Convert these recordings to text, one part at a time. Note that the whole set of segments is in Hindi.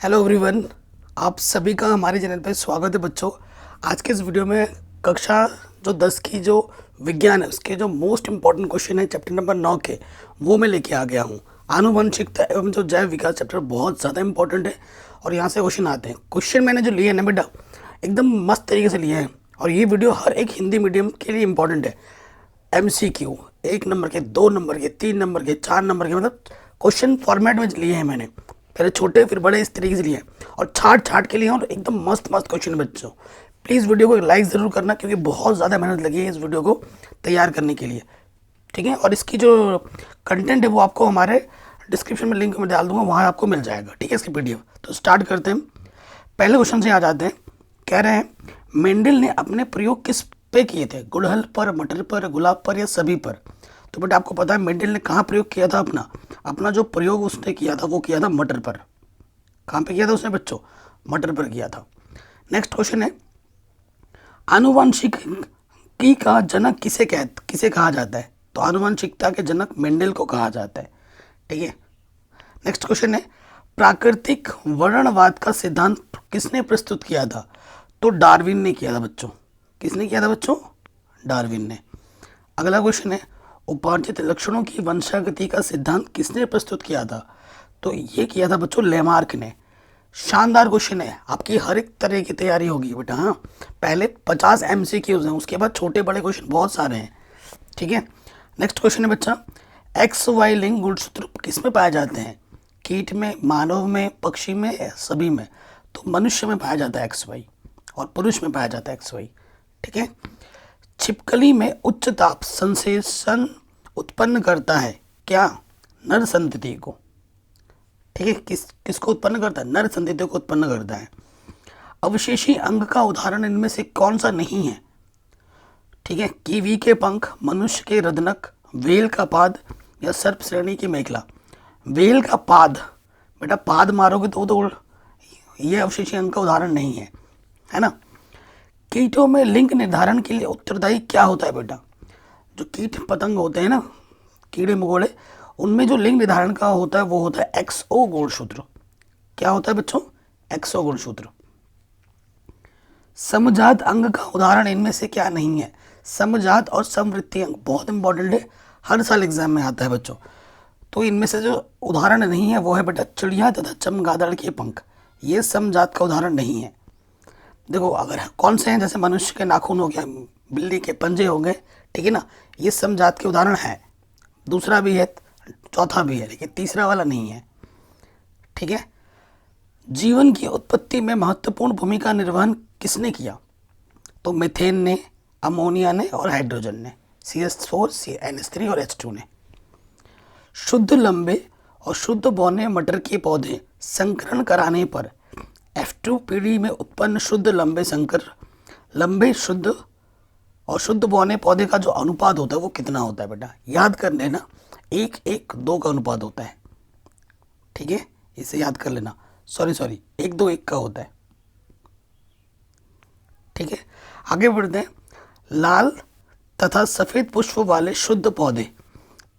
हेलो एवरीवन, आप सभी का हमारे चैनल पे स्वागत है बच्चों। आज के इस वीडियो में कक्षा जो 10 की जो विज्ञान है उसके जो मोस्ट इम्पॉर्टेंट क्वेश्चन है चैप्टर नंबर 9 के, वो मैं लेके आ गया हूँ। आनुवंशिकता एवं जो जैव विकास चैप्टर बहुत ज़्यादा इंपॉर्टेंट है और यहाँ से क्वेश्चन आते हैं। क्वेश्चन मैंने जो लिए हैं ना बेटा, एकदम मस्त तरीके से लिए हैं और ये वीडियो हर एक हिंदी मीडियम के लिए इम्पॉर्टेंट है। MCQ 1 नंबर के, 2 नंबर के, 3 नंबर के, 4 नंबर के, मतलब क्वेश्चन फॉर्मेट में लिए हैं मैंने। पहले छोटे फिर बड़े इस तरीके से लिए हैं और छाट छाट के लिए और एकदम मस्त मस्त क्वेश्चन बच्चों। प्लीज़ वीडियो को लाइक ज़रूर करना क्योंकि बहुत ज़्यादा मेहनत लगी है इस वीडियो को तैयार करने के लिए, ठीक है। और इसकी जो कंटेंट है वो आपको हमारे डिस्क्रिप्शन में लिंक में डाल दूंगा, वहाँ आपको मिल जाएगा, ठीक है, इसकी PDF। तो स्टार्ट करते हैं, पहले क्वेश्चन से आ जाते हैं। कह रहे हैं मेंडल ने अपने प्रयोग किस पे किए थे? गुड़हल पर, मटर पर, गुलाब पर या सभी पर? तो बेटा आपको पता है मेंडल ने कहाँ प्रयोग किया था अपना अपना जो प्रयोग उसने किया था वो किया था मटर पर। कहाँ पे किया था उसने बच्चों? मटर पर किया था। नेक्स्ट क्वेश्चन है आनुवंशिकी का जनक किसे कहा जाता है? तो आनुवंशिकता के जनक मेंडल को कहा जाता है, ठीक है। नेक्स्ट क्वेश्चन है प्राकृतिक वर्णवाद का सिद्धांत किसने प्रस्तुत किया था? तो डार्विन ने किया था बच्चों। किसने किया था बच्चों? डार्विन ने। अगला क्वेश्चन है उपार्जित लक्षणों की वंशागति का सिद्धांत किसने प्रस्तुत किया था? तो ये किया था बच्चों लेमार्क ने। शानदार क्वेश्चन है, आपकी हर एक तरह की तैयारी होगी बेटा। हाँ, पहले 50 MCQs हैं, उसके बाद छोटे बड़े क्वेश्चन बहुत सारे हैं, ठीक है। नेक्स्ट क्वेश्चन है बच्चा XY लिंग गुणसूत्र किस में पाए जाते हैं? कीट में, मानव में, पक्षी में, सभी में? तो मनुष्य में पाया जाता है XY और पुरुष में पाया जाता है XY, ठीक है। छिपकली में उच्च ताप संश्लेषण उत्पन्न करता है क्या? नर संतति को, ठीक है। किसको उत्पन्न करता है? नर संतति को उत्पन्न करता है। अवशेषी अंग का उदाहरण इनमें से कौन सा नहीं है? ठीक है, कीवी के पंख, मनुष्य के रदनक, वेल का पाद या सर्प श्रेणी की मेखला? वेल का पाद, बेटा पाद मारोगे तो ये अवशेषी अंग का उदाहरण नहीं है ना। कीटों में लिंग निर्धारण के लिए उत्तरदायी क्या होता है बेटा? जो कीट पतंग होते हैं ना, कीड़े मकोड़े, उनमें जो लिंग निर्धारण का होता है वो होता है XO गुणसूत्र। क्या होता है बच्चों? XO गुणसूत्र। समजात अंग का उदाहरण इनमें से क्या नहीं है? समजात और समवृत्ति अंग बहुत इंपॉर्टेंट है, हर साल एग्जाम में आता है बच्चों। तो इनमें से जो उदाहरण नहीं है वो है बेटा चिड़िया तथा चमगादड़ के पंख। ये समजात का उदाहरण नहीं है। देखो अगर कौन से हैं, जैसे मनुष्य के नाखून हो गया, बिल्ली के पंजे हो गए, ठीक है ना, ये समजात के उदाहरण है। दूसरा भी है, चौथा भी है, लेकिन तीसरा वाला नहीं है, ठीक है। जीवन की उत्पत्ति में महत्वपूर्ण भूमिका निर्वहन किसने किया? तो मीथेन ने, अमोनिया ने और हाइड्रोजन ने, CH4, NH3 और H2 ने। शुद्ध लंबे और शुद्ध बौने मटर के पौधे संकरण कराने पर F2 पीढ़ी में उत्पन्न शुद्ध लंबे शुद्ध और शुद्ध बौने पौधे का जो अनुपात होता है वो कितना होता है बेटा? याद कर लेना, 1:1:2 का अनुपात होता है, ठीक है, इसे याद कर लेना। सॉरी 1:2:1 का होता है, ठीक है। आगे बढ़ते हैं। लाल तथा सफेद पुष्प वाले शुद्ध पौधे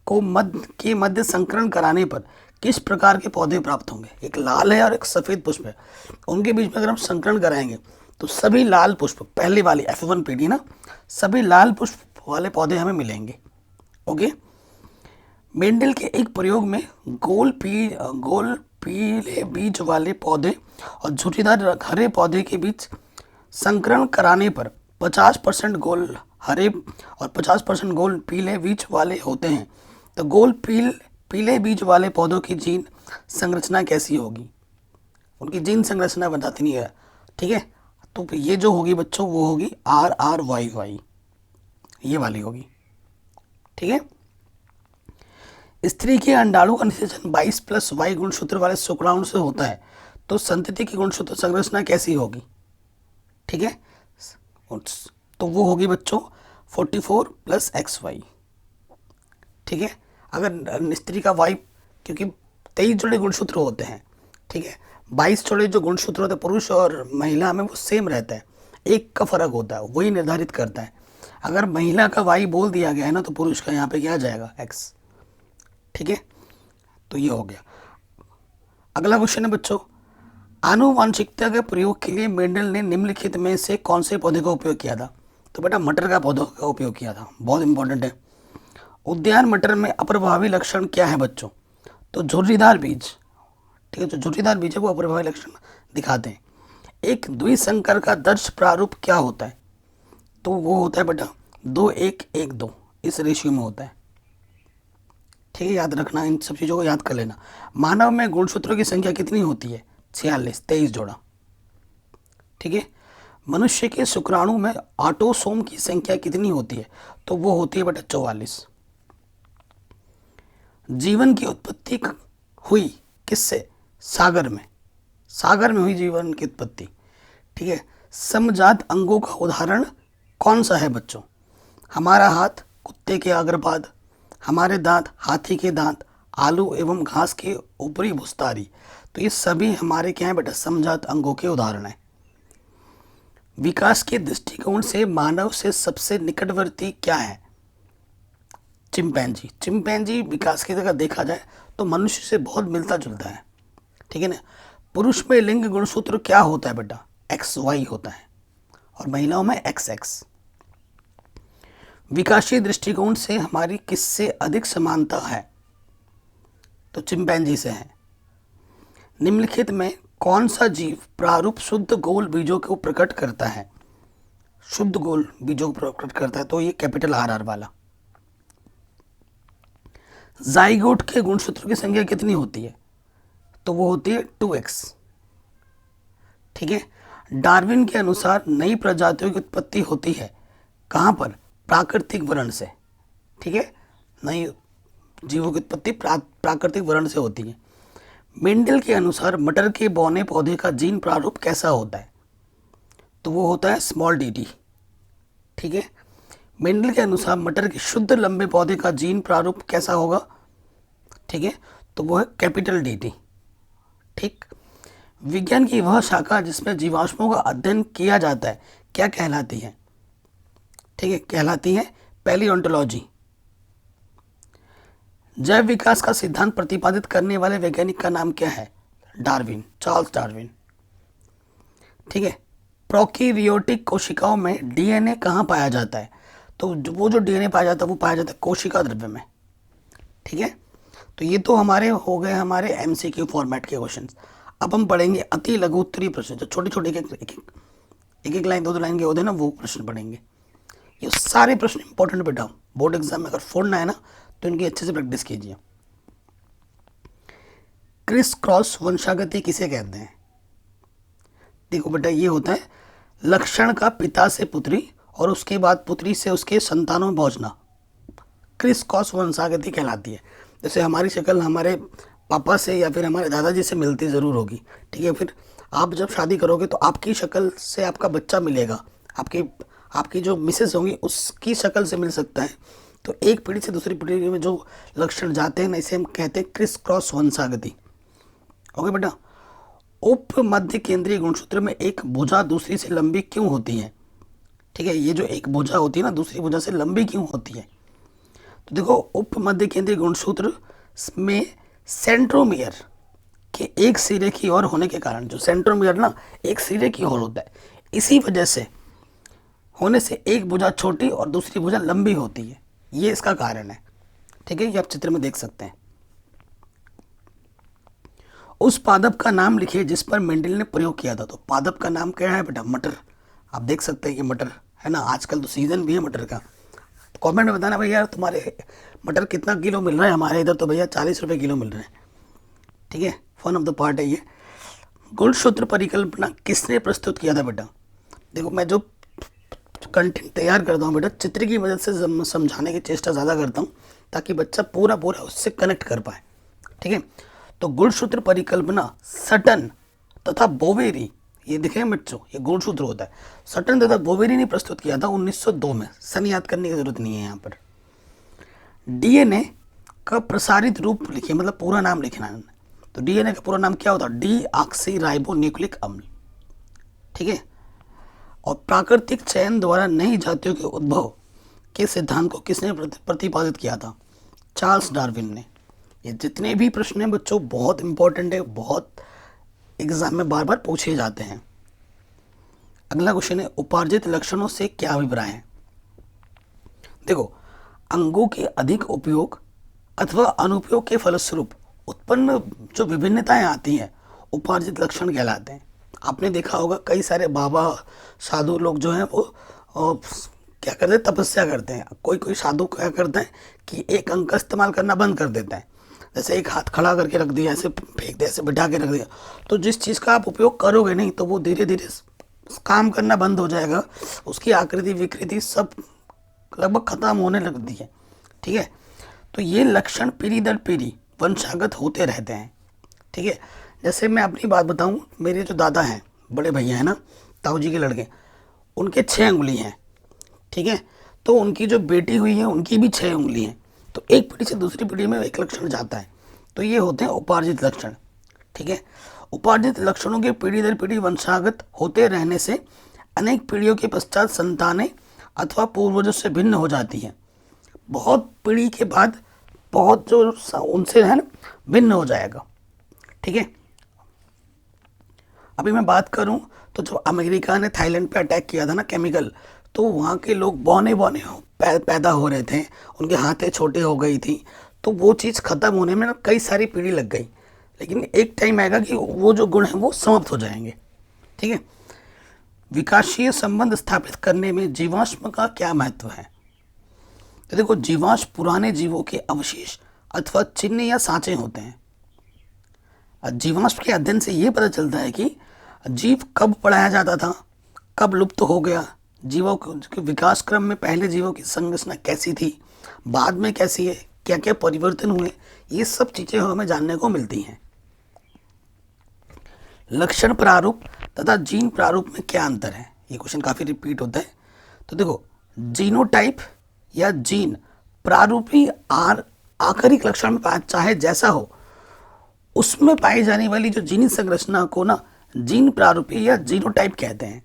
को मध्य संकरण कराने पर किस प्रकार के पौधे प्राप्त होंगे? एक लाल है और एक सफेद पुष्प है, उनके बीच में अगर हम संकरण कराएंगे तो सभी लाल पुष्प, पहली वाली F1 पीढ़ी ना, सभी लाल पुष्प वाले पौधे हमें मिलेंगे, ओके। मेंडल के एक प्रयोग में गोल पीले बीज वाले पौधे और झुर्रीदार हरे पौधे के बीच संकरण कराने पर 50% गोल हरे और 50% गोल पीले बीज वाले होते हैं। तो गोल पीले बीज वाले पौधों की जीन संरचना कैसी होगी? उनकी जीन संरचना बताती नहीं है, ठीक है। तो ये जो होगी बच्चों वो होगी RRYY, ये वाली होगी, ठीक है। स्त्री के अंडाणु का निषेचन 22+Y गुणसूत्र वाले शुक्राणु से होता है, तो संतति की गुणसूत्र संरचना कैसी होगी? ठीक है, तो वो होगी बच्चों 44+XY, ठीक है। अगर स्त्री का Y, क्योंकि 23 जोड़े गुणसूत्र होते हैं, ठीक है, 22 जोड़े जो गुणसूत्र होते हैं पुरुष और महिला में वो सेम रहता है, एक का फर्क होता है, वही निर्धारित करता है। अगर महिला का Y बोल दिया गया है ना तो पुरुष का यहाँ पे क्या आ जाएगा? X, ठीक है। तो ये हो गया। अगला क्वेश्चन है बच्चों, आनुवांशिकता के प्रयोग के लिए मेंडल ने निम्नलिखित में से कौन से पौधे का उपयोग किया था? तो बेटा मटर का पौधों का उपयोग किया था, बहुत इंपॉर्टेंट है। उद्यान मटर में अप्रभावी लक्षण क्या है बच्चों? तो झुर्रीदार बीज, ठीक है, जो झुर्रीदार बीज है वो अप्रभावी लक्षण दिखाते हैं। एक द्विसंकर का दर्श प्रारूप क्या होता है? तो वो होता है बेटा 2:1:1:2, इस रेशियो में होता है। ठीक है, याद रखना, इन सब चीज़ों को याद कर लेना। मानव में गुणसूत्रों की संख्या कितनी होती है? 46, 23 जोड़ा। ठीक है, मनुष्य के शुक्राणु में ऑटोसोम की संख्या कितनी होती है? तो वो होती है बेटा 44। जीवन की उत्पत्ति हुई किससे? सागर में, सागर में हुई जीवन की उत्पत्ति। ठीक है, समजात अंगों का उदाहरण कौन सा है बच्चों? हमारा हाथ कुत्ते के अग्रपाद, हमारे दांत हाथी के दांत, आलू एवं घास के ऊपरी भुस्तारी। तो ये सभी हमारे क्या है बेटा? समजात अंगों के उदाहरण हैं। विकास के दृष्टिकोण से मानव से सबसे निकटवर्ती क्या है? चिंपैंजी। चिंपैंजी विकास की जगह देखा जाए तो मनुष्य से बहुत मिलता जुलता है। ठीक है ना। पुरुष में लिंग गुणसूत्र क्या होता है बेटा? XY होता है, और महिलाओं में XX। विकासीय दृष्टिकोण से हमारी किससे अधिक समानता है? तो चिंपैंजी से है। निम्नलिखित में कौन सा जीव प्रारूप शुद्ध गोल बीजों को प्रकट करता है? शुद्ध गोल बीजों को प्रकट करता है, तो ये कैपिटल RR वाला। जाइगोट के गुणसूत्रों की संख्या कितनी होती है? तो वो होती है 2x। ठीक है, डार्विन के अनुसार नई प्रजातियों की उत्पत्ति होती है कहाँ पर? प्राकृतिक वर्ण से। ठीक है, नई जीवों की उत्पत्ति प्राकृतिक वर्ण से होती है। मेंडल के अनुसार मटर के बौने पौधे का जीन प्रारूप कैसा होता है? तो वो होता है dd। ठीक है, मेंडल के अनुसार मटर के शुद्ध लंबे पौधे का जीन प्रारूप कैसा होगा? ठीक है, तो वो है DD। ठीक, विज्ञान की वह शाखा जिसमें जीवाश्मों का अध्ययन किया जाता है क्या कहलाती है? ठीक है, कहलाती है पैलियोंटोलॉजी। जैव विकास का सिद्धांत प्रतिपादित करने वाले वैज्ञानिक का नाम क्या है? Darwin, Charles Darwin. ठीक है, प्रोकैरियोटिक कोशिकाओं में DNA कहाँ पाया जाता है? तो वो जो DNA पाया जाता है वो पाया जाता है कोशिका द्रव्य में। ठीक है, तो ये तो हमारे हो गए हमारे MCQ फॉर्मेट के क्वेश्चंस। अब हम पढ़ेंगे अति लघु उत्तरीय प्रश्न, जो छोटे छोटे एक लाइन 2-2 लाइन के होते हैं ना, वो प्रश्न पढ़ेंगे। ये सारे प्रश्न इंपॉर्टेंट बेटा, बोर्ड एग्जाम में अगर फोड़ना है ना तो इनकी अच्छे से प्रैक्टिस कीजिए। क्रिस क्रॉस वंशागति किसे कहते हैं? देखो बेटा, ये होता है लक्षण का पिता से पुत्री और उसके बाद पुत्री से उसके संतानों में पहुंचना, क्रिस क्रॉस वंशागति कहलाती है। जैसे हमारी शक्ल हमारे पापा से या फिर हमारे दादाजी से मिलती ज़रूर होगी। ठीक है, फिर आप जब शादी करोगे तो आपकी शक्ल से आपका बच्चा मिलेगा, आपकी जो मिसेस होंगी उसकी शक्ल से मिल सकता है। तो एक पीढ़ी से दूसरी पीढ़ी में जो लक्षण जाते हैं ना, इसे हम कहते हैं क्रिस क्रॉस वंशागति। ओके बेटा, उप मध्य केंद्रीय गुणसूत्र में एक भुजा दूसरी से लंबी क्यों होती है? ठीक है, ये जो एक भुजा होती है ना दूसरी भुजा से लंबी क्यों होती है? तो देखो, उप मध्य केंद्रीय गुणसूत्र में सेंट्रोमियर के एक सिरे की ओर होने के कारण, जो सेंट्रोमियर ना एक सिरे की ओर होता है, इसी वजह से होने से एक भुजा छोटी और दूसरी भुजा लंबी होती है, ये इसका कारण है। ठीक है, ये आप चित्र में देख सकते हैं। उस पादप का नाम लिखिए जिस पर मेंडल ने प्रयोग किया था। तो पादप का नाम क्या है बेटा? मटर। आप देख सकते हैं कि मटर है ना, आजकल तो सीजन भी है मटर का। कमेंट में बताना भैया तुम्हारे मटर कितना किलो मिल रहा है? हमारे इधर तो भैया 40 रुपये किलो मिल रहे हैं। ठीक है, फन ऑफ द पार्ट है ये। गुणसूत्र परिकल्पना किसने प्रस्तुत किया था बेटा? देखो, मैं जो कंटेंट तैयार करता हूँ बेटा, चित्र की मदद से समझाने की चेष्टा ज़्यादा करता हूँ ताकि बच्चा पूरा उससे कनेक्ट कर पाए। ठीक है, तो गुणसूत्र परिकल्पना सटन तथा बोवेरी, ये देखें बच्चों, ये गुणसूत्र होता है, सटन तथा बोवेरी ने प्रस्तुत किया था 1902 में। सन याद करने की जरूरत नहीं है यहाँ पर। DNA का प्रसारित रूप लिखिए, मतलब पूरा नाम लिखना है। तो DNA का पूरा नाम क्या होता है? डीऑक्सीराइबोन्यूक्लिक अम्ल। ठीक है, और प्राकृतिक चयन द्वारा नई जातियों के उद्भव के सिद्धांत को किसने प्रतिपादित किया था? चार्ल्स डार्विन ने। ये जितने भी प्रश्न हैं बच्चों बहुत इंपॉर्टेंट है, बहुत एग्जाम में बार बार पूछे जाते हैं। अगला क्वेश्चन है, उपार्जित लक्षणों से क्या अभिप्राय है। देखो, अंगों के अधिक उपयोग अथवा अनुपयोग के फलस्वरूप उत्पन्न जो विभिन्नताएं आती हैं उपार्जित लक्षण कहलाते हैं। आपने देखा होगा कई सारे बाबा साधु लोग जो हैं वो क्या करते हैं, तपस्या करते हैं। कोई कोई साधु क्या करते हैं कि एक अंग का इस्तेमाल करना बंद कर देते हैं, जैसे एक हाथ खड़ा करके रख दिया, ऐसे फेंक दिया, ऐसे बिठा के रख दिया। तो जिस चीज़ का आप उपयोग करोगे नहीं तो वो धीरे धीरे काम करना बंद हो जाएगा, उसकी आकृति विकृति सब लगभग खत्म होने लगती है। ठीक है, तो ये लक्षण पीढ़ी दर पीढ़ी वंशागत होते रहते हैं। ठीक है, जैसे मैं अपनी बात बताऊं, मेरे जो दादा हैं, बड़े भैया हैं ना, ताऊ जी के लड़के, उनके 6 उंगली हैं। ठीक है, तो उनकी जो बेटी हुई है उनकी भी 6 उंगली हैं। तो एक पीढ़ी से दूसरी पीढ़ी में एक लक्षण जाता है, तो ये होते हैं उपार्जित लक्षण। ठीक है, उपार्जित लक्षणों के पीढ़ी दर पीढ़ी वंशागत होते रहने से अनेक पीढ़ियों के पश्चात संतानें अथवा पूर्वजों से भिन्न हो जाती हैं। बहुत पीढ़ी के बाद बहुत जो उनसे है ना भिन्न हो जाएगा। ठीक है, अभी मैं बात करूं तो जो अमेरिका ने थाईलैंड पे अटैक किया था ना केमिकल, तो वहाँ के लोग बौने बौने पैदा हो रहे थे, उनके हाथें छोटे हो गई थी। तो वो चीज़ ख़त्म होने में ना कई सारी पीढ़ी लग गई, लेकिन एक टाइम आएगा कि वो जो गुण हैं वो समाप्त हो जाएंगे। ठीक है, विकासशील संबंध स्थापित करने में जीवाश्म का क्या महत्व है। तो देखो, जीवाश्म पुराने जीवों के अवशेष अथवा चिन्ह या सांचे होते हैं। जीवाश्म के अध्ययन से ये पता चलता है कि जीव कब बढ़ाया जाता था, कब लुप्त हो गया, जीवों के विकास क्रम में पहले जीवों की संरचना कैसी थी, बाद में कैसी है, क्या क्या परिवर्तन हुए, ये सब चीज़ें हमें जानने को मिलती हैं। लक्षण प्रारूप तथा जीन प्रारूप में क्या अंतर है, ये क्वेश्चन काफ़ी रिपीट होता है। तो देखो, जीनोटाइप या जीन प्रारूपी आकारिक लक्षण में चाहे जैसा हो उसमें पाई जाने वाली जो जीनी संरचना को ना जीन प्रारूपी या जीनोटाइप कहते हैं।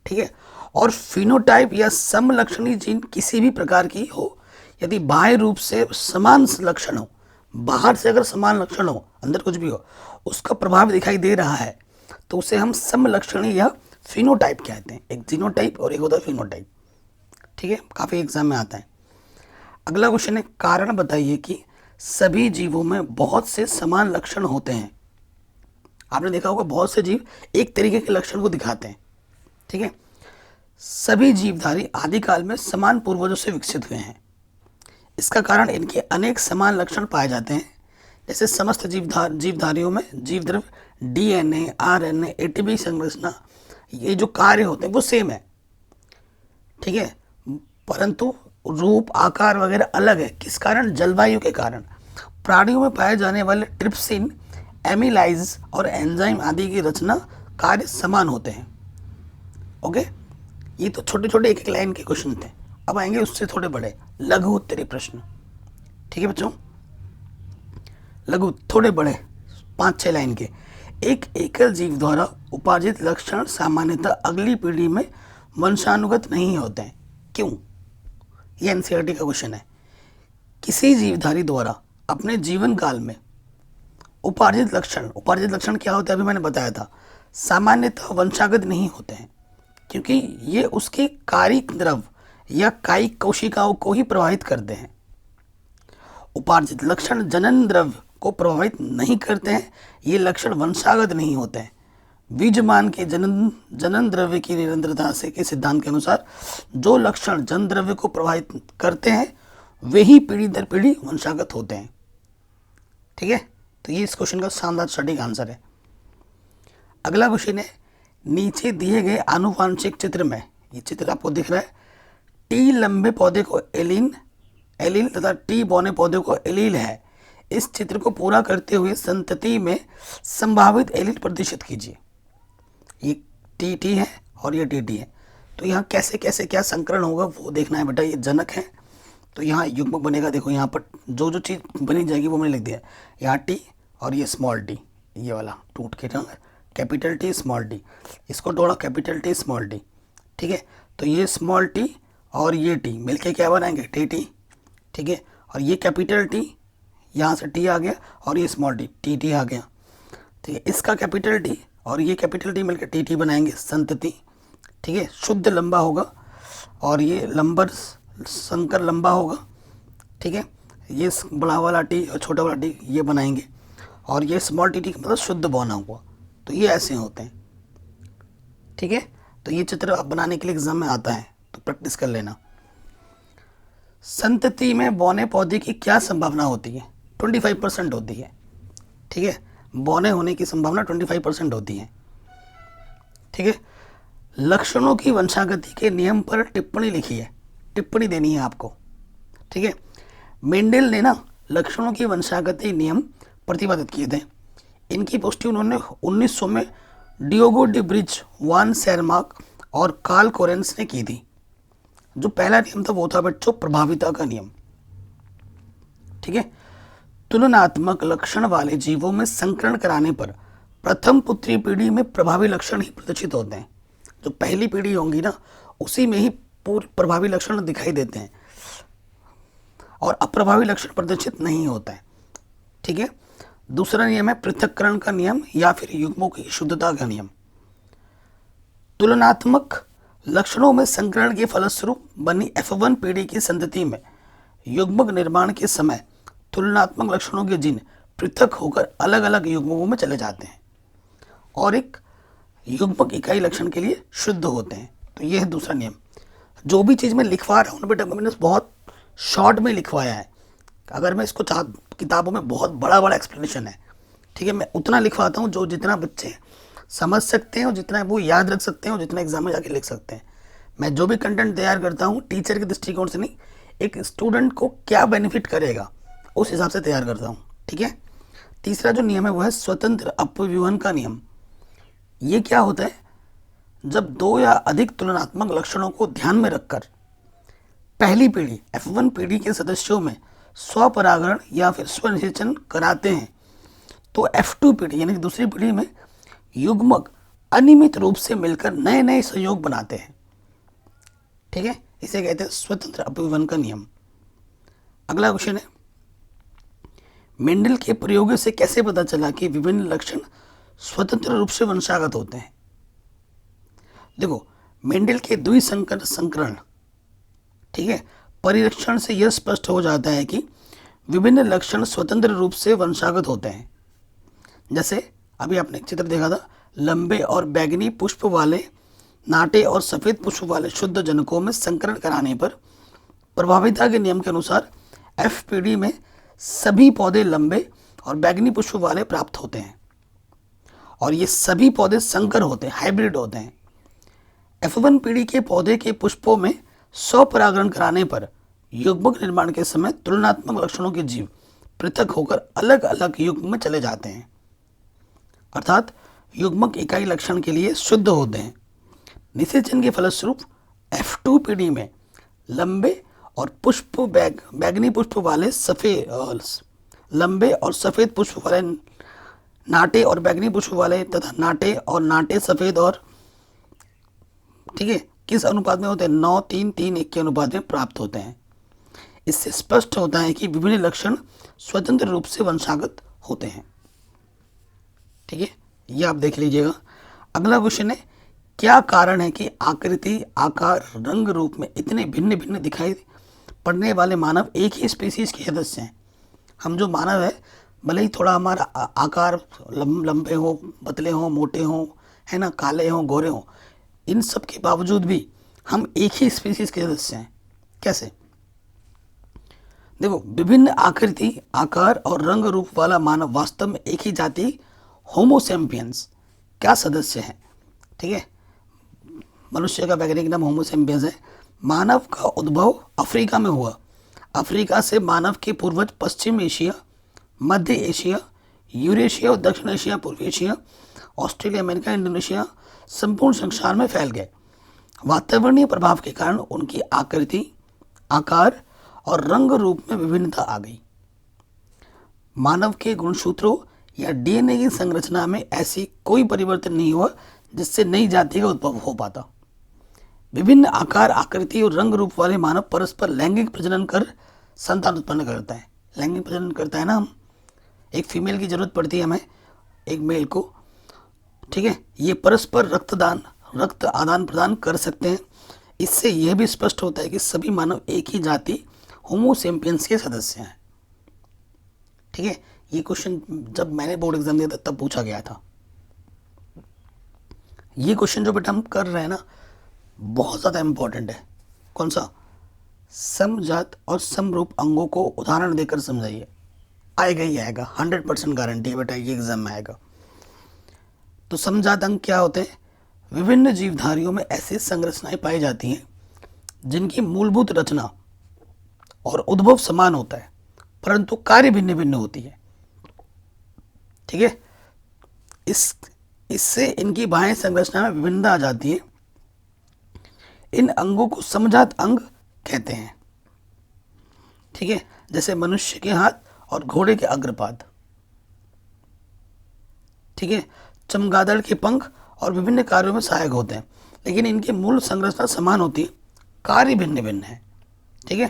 ठीक है, और फिनोटाइप या समलक्षणी जीन किसी भी प्रकार की हो, यदि बाह्य रूप से समान लक्षण हो, बाहर से अगर समान लक्षण हो, अंदर कुछ भी हो, उसका प्रभाव दिखाई दे रहा है, तो उसे हम समलक्षणी या फिनोटाइप कहते हैं। एक जीनोटाइप और एक होता है फिनोटाइप। ठीक है, काफ़ी एग्जाम में आता है। अगला क्वेश्चन है, कारण बताइए कि सभी जीवों में बहुत से समान लक्षण होते हैं। आपने देखा होगा बहुत से जीव एक तरीके के लक्षण को दिखाते हैं। ठीक है, सभी जीवधारी आदिकाल में समान पूर्वजों से विकसित हुए हैं। इसका कारण इनके अनेक समान लक्षण पाए जाते हैं। जैसे समस्त जीवधारियों में जीवद्रव्य, डीएनए, आरएनए, एटीपी संरचना, ये जो कार्य होते हैं वो सेम है। ठीक है, परंतु रूप, आकार वगैरह अलग है। किस कारण? जलवायु के कारण। प्राणियों में पाए जाने वाले ट्रिप्सिन, एमिलाइज और एंजाइम आदि की रचना कार्य समान होते हैं। ओके, ये तो छोटे छोटे एक एक लाइन के क्वेश्चन थे। अब आएंगे उससे थोड़े बड़े लघु उत्तरीय प्रश्न। ठीक है बच्चों, लघु थोड़े बड़े 5-6 लाइन के। एक एकल जीव द्वारा उपार्जित लक्षण सामान्यतः अगली पीढ़ी में वंशानुगत नहीं होते हैं। क्यों? यह एनसीईआरटी का क्वेश्चन है। किसी जीवधारी द्वारा अपने जीवन काल में उपार्जित लक्षण क्या होता है अभी मैंने बताया था, सामान्यतः वंशागत नहीं होते हैं, क्योंकि ये उसके कायिक द्रव्य या कायिक कोशिकाओं को ही प्रभावित करते हैं। उपार्जित लक्षण जनन द्रव्य को प्रभावित नहीं करते हैं, ये लक्षण वंशागत नहीं होते हैं। बीजमान के जनन द्रव्य की निरंतरता से के सिद्धांत के अनुसार जो लक्षण जन द्रव्य को प्रभावित करते हैं वे ही पीढ़ी दर पीढ़ी वंशागत होते हैं। ठीक है, तो ये इस क्वेश्चन का शानदार सटीक आंसर है। अगला क्वेश्चन है, नीचे दिए गए आनुवांशिक चित्र में, ये चित्र आपको दिख रहा है, टी लंबे पौधे को एलील तथा टी बौने पौधे को एलील है। इस चित्र को पूरा करते हुए संतति में संभावित एलील प्रदर्शित कीजिए। ये टी है और ये टी है, तो यहाँ कैसे कैसे क्या संकरण होगा वो देखना है बेटा। ये जनक है तो यहाँ युग्मक बनेगा। देखो यहाँ पर जो जो चीज़ बनी जाएगी वो मैंने लिख दिया। यहाँ टी और ये स्मॉल टी, ये वाला टूट के रंग कैपिटल टी स्मॉल टी, इसको तोड़ा कैपिटल टी स्मॉल टी। ठीक है, तो ये स्मॉल टी और ये टी मिलके क्या बनाएंगे? टी। ठीक है, और ये कैपिटल टी, यहाँ से टी आ गया और ये स्मॉल टी आ गया। ठीक है, इसका कैपिटल टी और ये कैपिटल टी मिलकर टी टी बनाएंगे, संतति। ठीक है, शुद्ध लंबा होगा और ये लंबर संकर लंबा होगा। ठीक है, ये बड़ा वाला टी और छोटा वाला टी ये बनाएंगे, और ये स्मॉल टी टी का मतलब शुद्ध बना हुआ। तो ये ऐसे होते हैं। ठीक है, तो ये चित्र आप बनाने के लिए एग्जाम में आता है, तो प्रैक्टिस कर लेना। संतति में बौने पौधे की क्या संभावना होती है? 25% होती है। ठीक है, बौने होने की संभावना 25% होती है। ठीक है, लक्षणों की वंशागति के नियम पर टिप्पणी लिखी है, टिप्पणी देनी है आपको। ठीक है, मेंडेल ने ना लक्षणों की वंशागति नियम प्रतिपादित किए थे। इनकी पुष्टि उन्होंने 1900 में डियोगो डी ब्रिज, वान सेरमार्क और कार्ल कोरेंस ने की थी। जो पहला नियम था वो था बच्चों प्रभाविता का नियम। ठीक है, तुलनात्मक लक्षण वाले जीवों में संकरण कराने पर प्रथम पुत्री पीढ़ी में प्रभावी लक्षण ही प्रदर्शित होते हैं। जो पहली पीढ़ी होंगी ना, उसी में ही पूरे प्रभावी लक्षण दिखाई देते हैं और अप्रभावी लक्षण प्रदर्शित नहीं होता है। ठीक है, दूसरा नियम है पृथक्करण का नियम या फिर युग्मों की शुद्धता का नियम। तुलनात्मक लक्षणों में संकरण के फलस्वरूप बनी F1 पीढ़ी की संतति में युग्मक निर्माण के समय तुलनात्मक लक्षणों के जीन पृथक होकर अलग अलग युग्मकों में चले जाते हैं और एक युग्मक इकाई लक्षण के लिए शुद्ध होते हैं। तो यह है दूसरा नियम। जो भी चीज़ मैं लिखवा रहा हूँ बेटा, मैंने बहुत शॉर्ट में लिखवाया है। अगर मैं इसको किताबों में बहुत बड़ा बड़ा एक्सप्लेनेशन है, ठीक है, मैं उतना लिखवाता हूँ जो जितना बच्चे समझ सकते हैं और जितना वो याद रख सकते हैं और जितना एग्जाम में जाके लिख सकते हैं। मैं जो भी कंटेंट तैयार करता हूँ टीचर के दृष्टिकोण से नहीं, एक स्टूडेंट को क्या बेनिफिट करेगा उस हिसाब से तैयार करता हूँ। ठीक है, तीसरा जो नियम है वो है स्वतंत्र अपव्यूहन का नियम। ये क्या होता है? जब दो या अधिक तुलनात्मक लक्षणों को ध्यान में रखकर पहली पीढ़ी F1 पीढ़ी के सदस्यों में स्वपरागण या फिर स्वनिषेचन कराते हैं, तो F2 पीढ़ी यानी कि दूसरी पीढ़ी में युग्मक अनियमित रूप से मिलकर नए नए संयोग बनाते हैं। ठीक है, इसे कहते हैं स्वतंत्र अपव्यूहन का नियम। अगला क्वेश्चन है, मेंडल के प्रयोगों से कैसे पता चला कि विभिन्न लक्षण स्वतंत्र रूप से वंशागत होते हैं? देखो, मेंडल के द्विसंकर संकरण, ठीक है, परिरक्षण से यह स्पष्ट हो जाता है कि विभिन्न लक्षण स्वतंत्र रूप से वंशागत होते हैं। जैसे अभी आपने एक चित्र देखा था, लंबे और बैगनी पुष्प वाले, नाटे और सफ़ेद पुष्प वाले शुद्ध जनकों में संकरण कराने पर प्रभाविता के नियम के अनुसार F पीढ़ी में सभी पौधे लंबे और बैगनी पुष्प वाले प्राप्त होते हैं और ये सभी पौधे संकर होते हैं, हाइब्रिड होते हैं। F1 पीढ़ी के पौधे के पुष्पों में स्वपरागण कराने पर युग्मक निर्माण के समय तुलनात्मक लक्षणों के जीव पृथक होकर अलग अलग युग्म में चले जाते हैं, अर्थात युग्मक इकाई लक्षण के लिए शुद्ध होते हैं। निषेचन के फलस्वरूप F2 पीढ़ी में लंबे और बैगनी पुष्प वाले लंबे और सफ़ेद पुष्प वाले नाटे और बैगनी पुष्प वाले तथा नाटे सफ़ेद और, ठीक है, किस अनुपात में होते हैं? 9:3:3:1 के अनुपात में प्राप्त होते हैं। इससे स्पष्ट होता है कि विभिन्न लक्षण स्वतंत्र रूप से वंशागत होते हैं। ठीक है, ये आप देख लीजिएगा। अगला क्वेश्चन है, क्या कारण है कि आकृति, आकार, रंग रूप में इतने भिन्न भिन्न दिखाई पड़ने वाले मानव एक ही स्पीसीज के सदस्य हैं? हम जो मानव है, भले ही थोड़ा हमारा आकार लंबे हो, पतले हो, मोटे हो, है ना, काले हो, गोरे हो, इन सब के बावजूद भी हम एक ही स्पीसीज के सदस्य हैं। कैसे? देखो, विभिन्न आकृति, आकार और रंग रूप वाला मानव वास्तव में एक ही जाति होमो सेपियंस का सदस्य है। ठीक है, मनुष्य का वैज्ञानिक नाम होमो सेपियंस है। मानव का उद्भव अफ्रीका में हुआ। अफ्रीका से मानव के पूर्वज पश्चिम एशिया, मध्य एशिया, यूरेशिया और दक्षिण एशिया, पूर्व एशिया, ऑस्ट्रेलिया, अमेरिका, इंडोनेशिया, संपूर्ण संसार में फैल गए। वातावरणीय प्रभाव के कारण उनकी आकृति, आकार और रंग रूप में विभिन्नता आ गई। मानव के गुणसूत्रों या डीएनए की संरचना में ऐसी कोई परिवर्तन नहीं हुआ जिससे नई जाति का उद्भव हो पाता। विभिन्न आकार, आकृति और रंग रूप वाले मानव परस्पर लैंगिक प्रजनन कर संतान उत्पन्न करता है। लैंगिक प्रजनन करता है ना, हम एक फीमेल की जरूरत पड़ती है हमें, एक मेल को, ठीक है। ये परस्पर रक्त आदान प्रदान कर सकते हैं। इससे यह भी स्पष्ट होता है कि सभी मानव एक ही जाति होमो सेपियंस के सदस्य हैं, ठीक है। ये क्वेश्चन जब मैंने बोर्ड एग्जाम दिया था तब पूछा गया था। ये क्वेश्चन जो बेटा हम कर रहे हैं ना, बहुत ज़्यादा इंपॉर्टेंट है। कौन सा? समजात और समरूप अंगों को उदाहरण देकर समझाइए। आएगा ही आएगा, 100% गारंटी है बेटा, ये एग्जाम में आएगा। तो समजात अंग क्या होते हैं? विभिन्न जीवधारियों में ऐसी संरचनाएं पाई जाती हैं जिनकी मूलभूत रचना और उद्भव समान होता है, परंतु कार्य भिन्न भिन्न होती है, ठीक है। इससे इनकी बाह्य संरचना में विभिन्नता आ जाती है। इन अंगों को समजात अंग कहते हैं, ठीक है। जैसे मनुष्य के हाथ और घोड़े के अग्रपाद, ठीक है। चमगादड़ के पंख और विभिन्न कार्यों में सहायक होते हैं, लेकिन इनकी मूल संरचना समान होती है, कार्य भिन्न भिन्न है, ठीक है।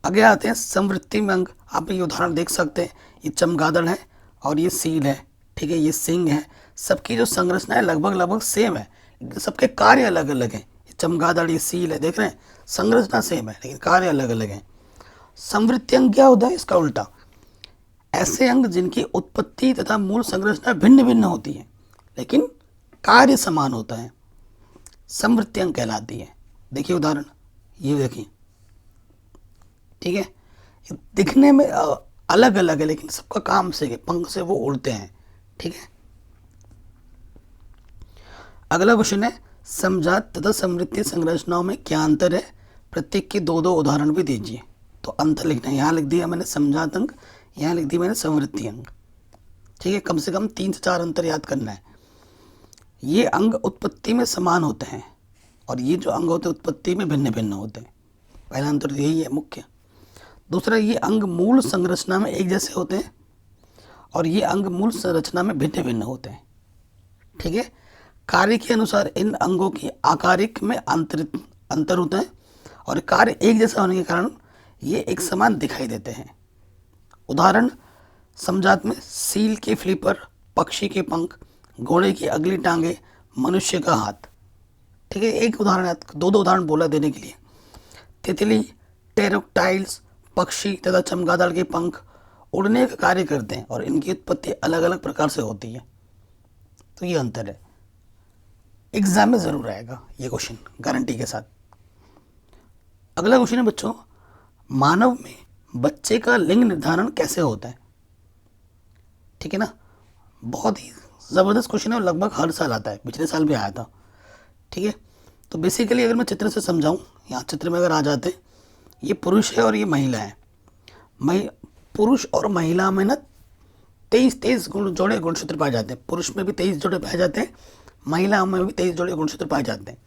आगे आते हैं संवृत्ति में अंग। आप ये उदाहरण देख सकते हैं, ये चमगादड़ है और ये सील है, ठीक है। ये सिंह है। सबकी जो संरचना है लगभग सेम है, सबके कार्य अलग अलग हैं। ये चमगादड़, ये सील है, देख रहे हैं, संरचना सेम है लेकिन कार्य अलग अलग हैं। संवृत्ति अंग क्या होता है? इसका उल्टा, ऐसे अंग जिनकी उत्पत्ति तथा मूल संरचना भिन्न भिन्न होती है लेकिन कार्य समान होता है, संवृत्ति अंग कहलाती है। देखिए उदाहरण, ये देखिए, ठीक है। ये दिखने में अलग अलग है लेकिन सबका काम से, पंख से वो उड़ते हैं, ठीक है। अगला क्वेश्चन है, समजात तथा समवृत्तीय संरचनाओं में क्या अंतर है? प्रत्येक के दो दो उदाहरण भी दीजिए। तो अंतर लिखना है, यहाँ लिख दिया मैंने समजात अंग, यहाँ लिख दी मैंने समवृत्तीय अंग, ठीक है। कम से कम 3 से 4 अंतर याद करना है। ये अंग उत्पत्ति में समान होते हैं और ये जो अंग होते हैं उत्पत्ति में भिन्न भिन्न होते हैं। पहला अंतर यही है मुख्य। दूसरा, ये अंग मूल संरचना में एक जैसे होते हैं और ये अंग मूल संरचना में भिन्न भिन्न होते हैं, ठीक है। कार्य के अनुसार इन अंगों की आकारिक में अंतर होता है और कार्य एक जैसा होने के कारण ये एक समान दिखाई देते हैं। उदाहरण, समजात में सील के फ्लिपर, पक्षी के पंख, घोड़े की अगली टांगे, मनुष्य का हाथ, ठीक है। एक उदाहरण, दो उदाहरण बोला देने के लिए। तितली, टेरोक्टाइल्स, पक्षी तथा चमगादड़ के पंख उड़ने का कार्य करते हैं और इनकी उत्पत्ति अलग अलग प्रकार से होती है। तो ये अंतर है, एग्जाम में जरूर आएगा ये क्वेश्चन गारंटी के साथ। अगला क्वेश्चन है बच्चों, मानव में बच्चे का लिंग निर्धारण कैसे होता है? ठीक है ना, बहुत ही ज़बरदस्त क्वेश्चन है और लगभग हर साल आता है, पिछले साल भी आया था, ठीक है। तो बेसिकली अगर मैं चित्र से समझाऊं, यहाँ चित्र में अगर आ जाते, ये पुरुष है और ये महिला है। पुरुष और महिला में ना 23 जोड़े गुणसूत्र पाए जाते हैं। पुरुष में भी 23 जोड़े पाए जाते हैं, महिला में भी 23 जोड़े गुणसूत्र पाए जाते हैं।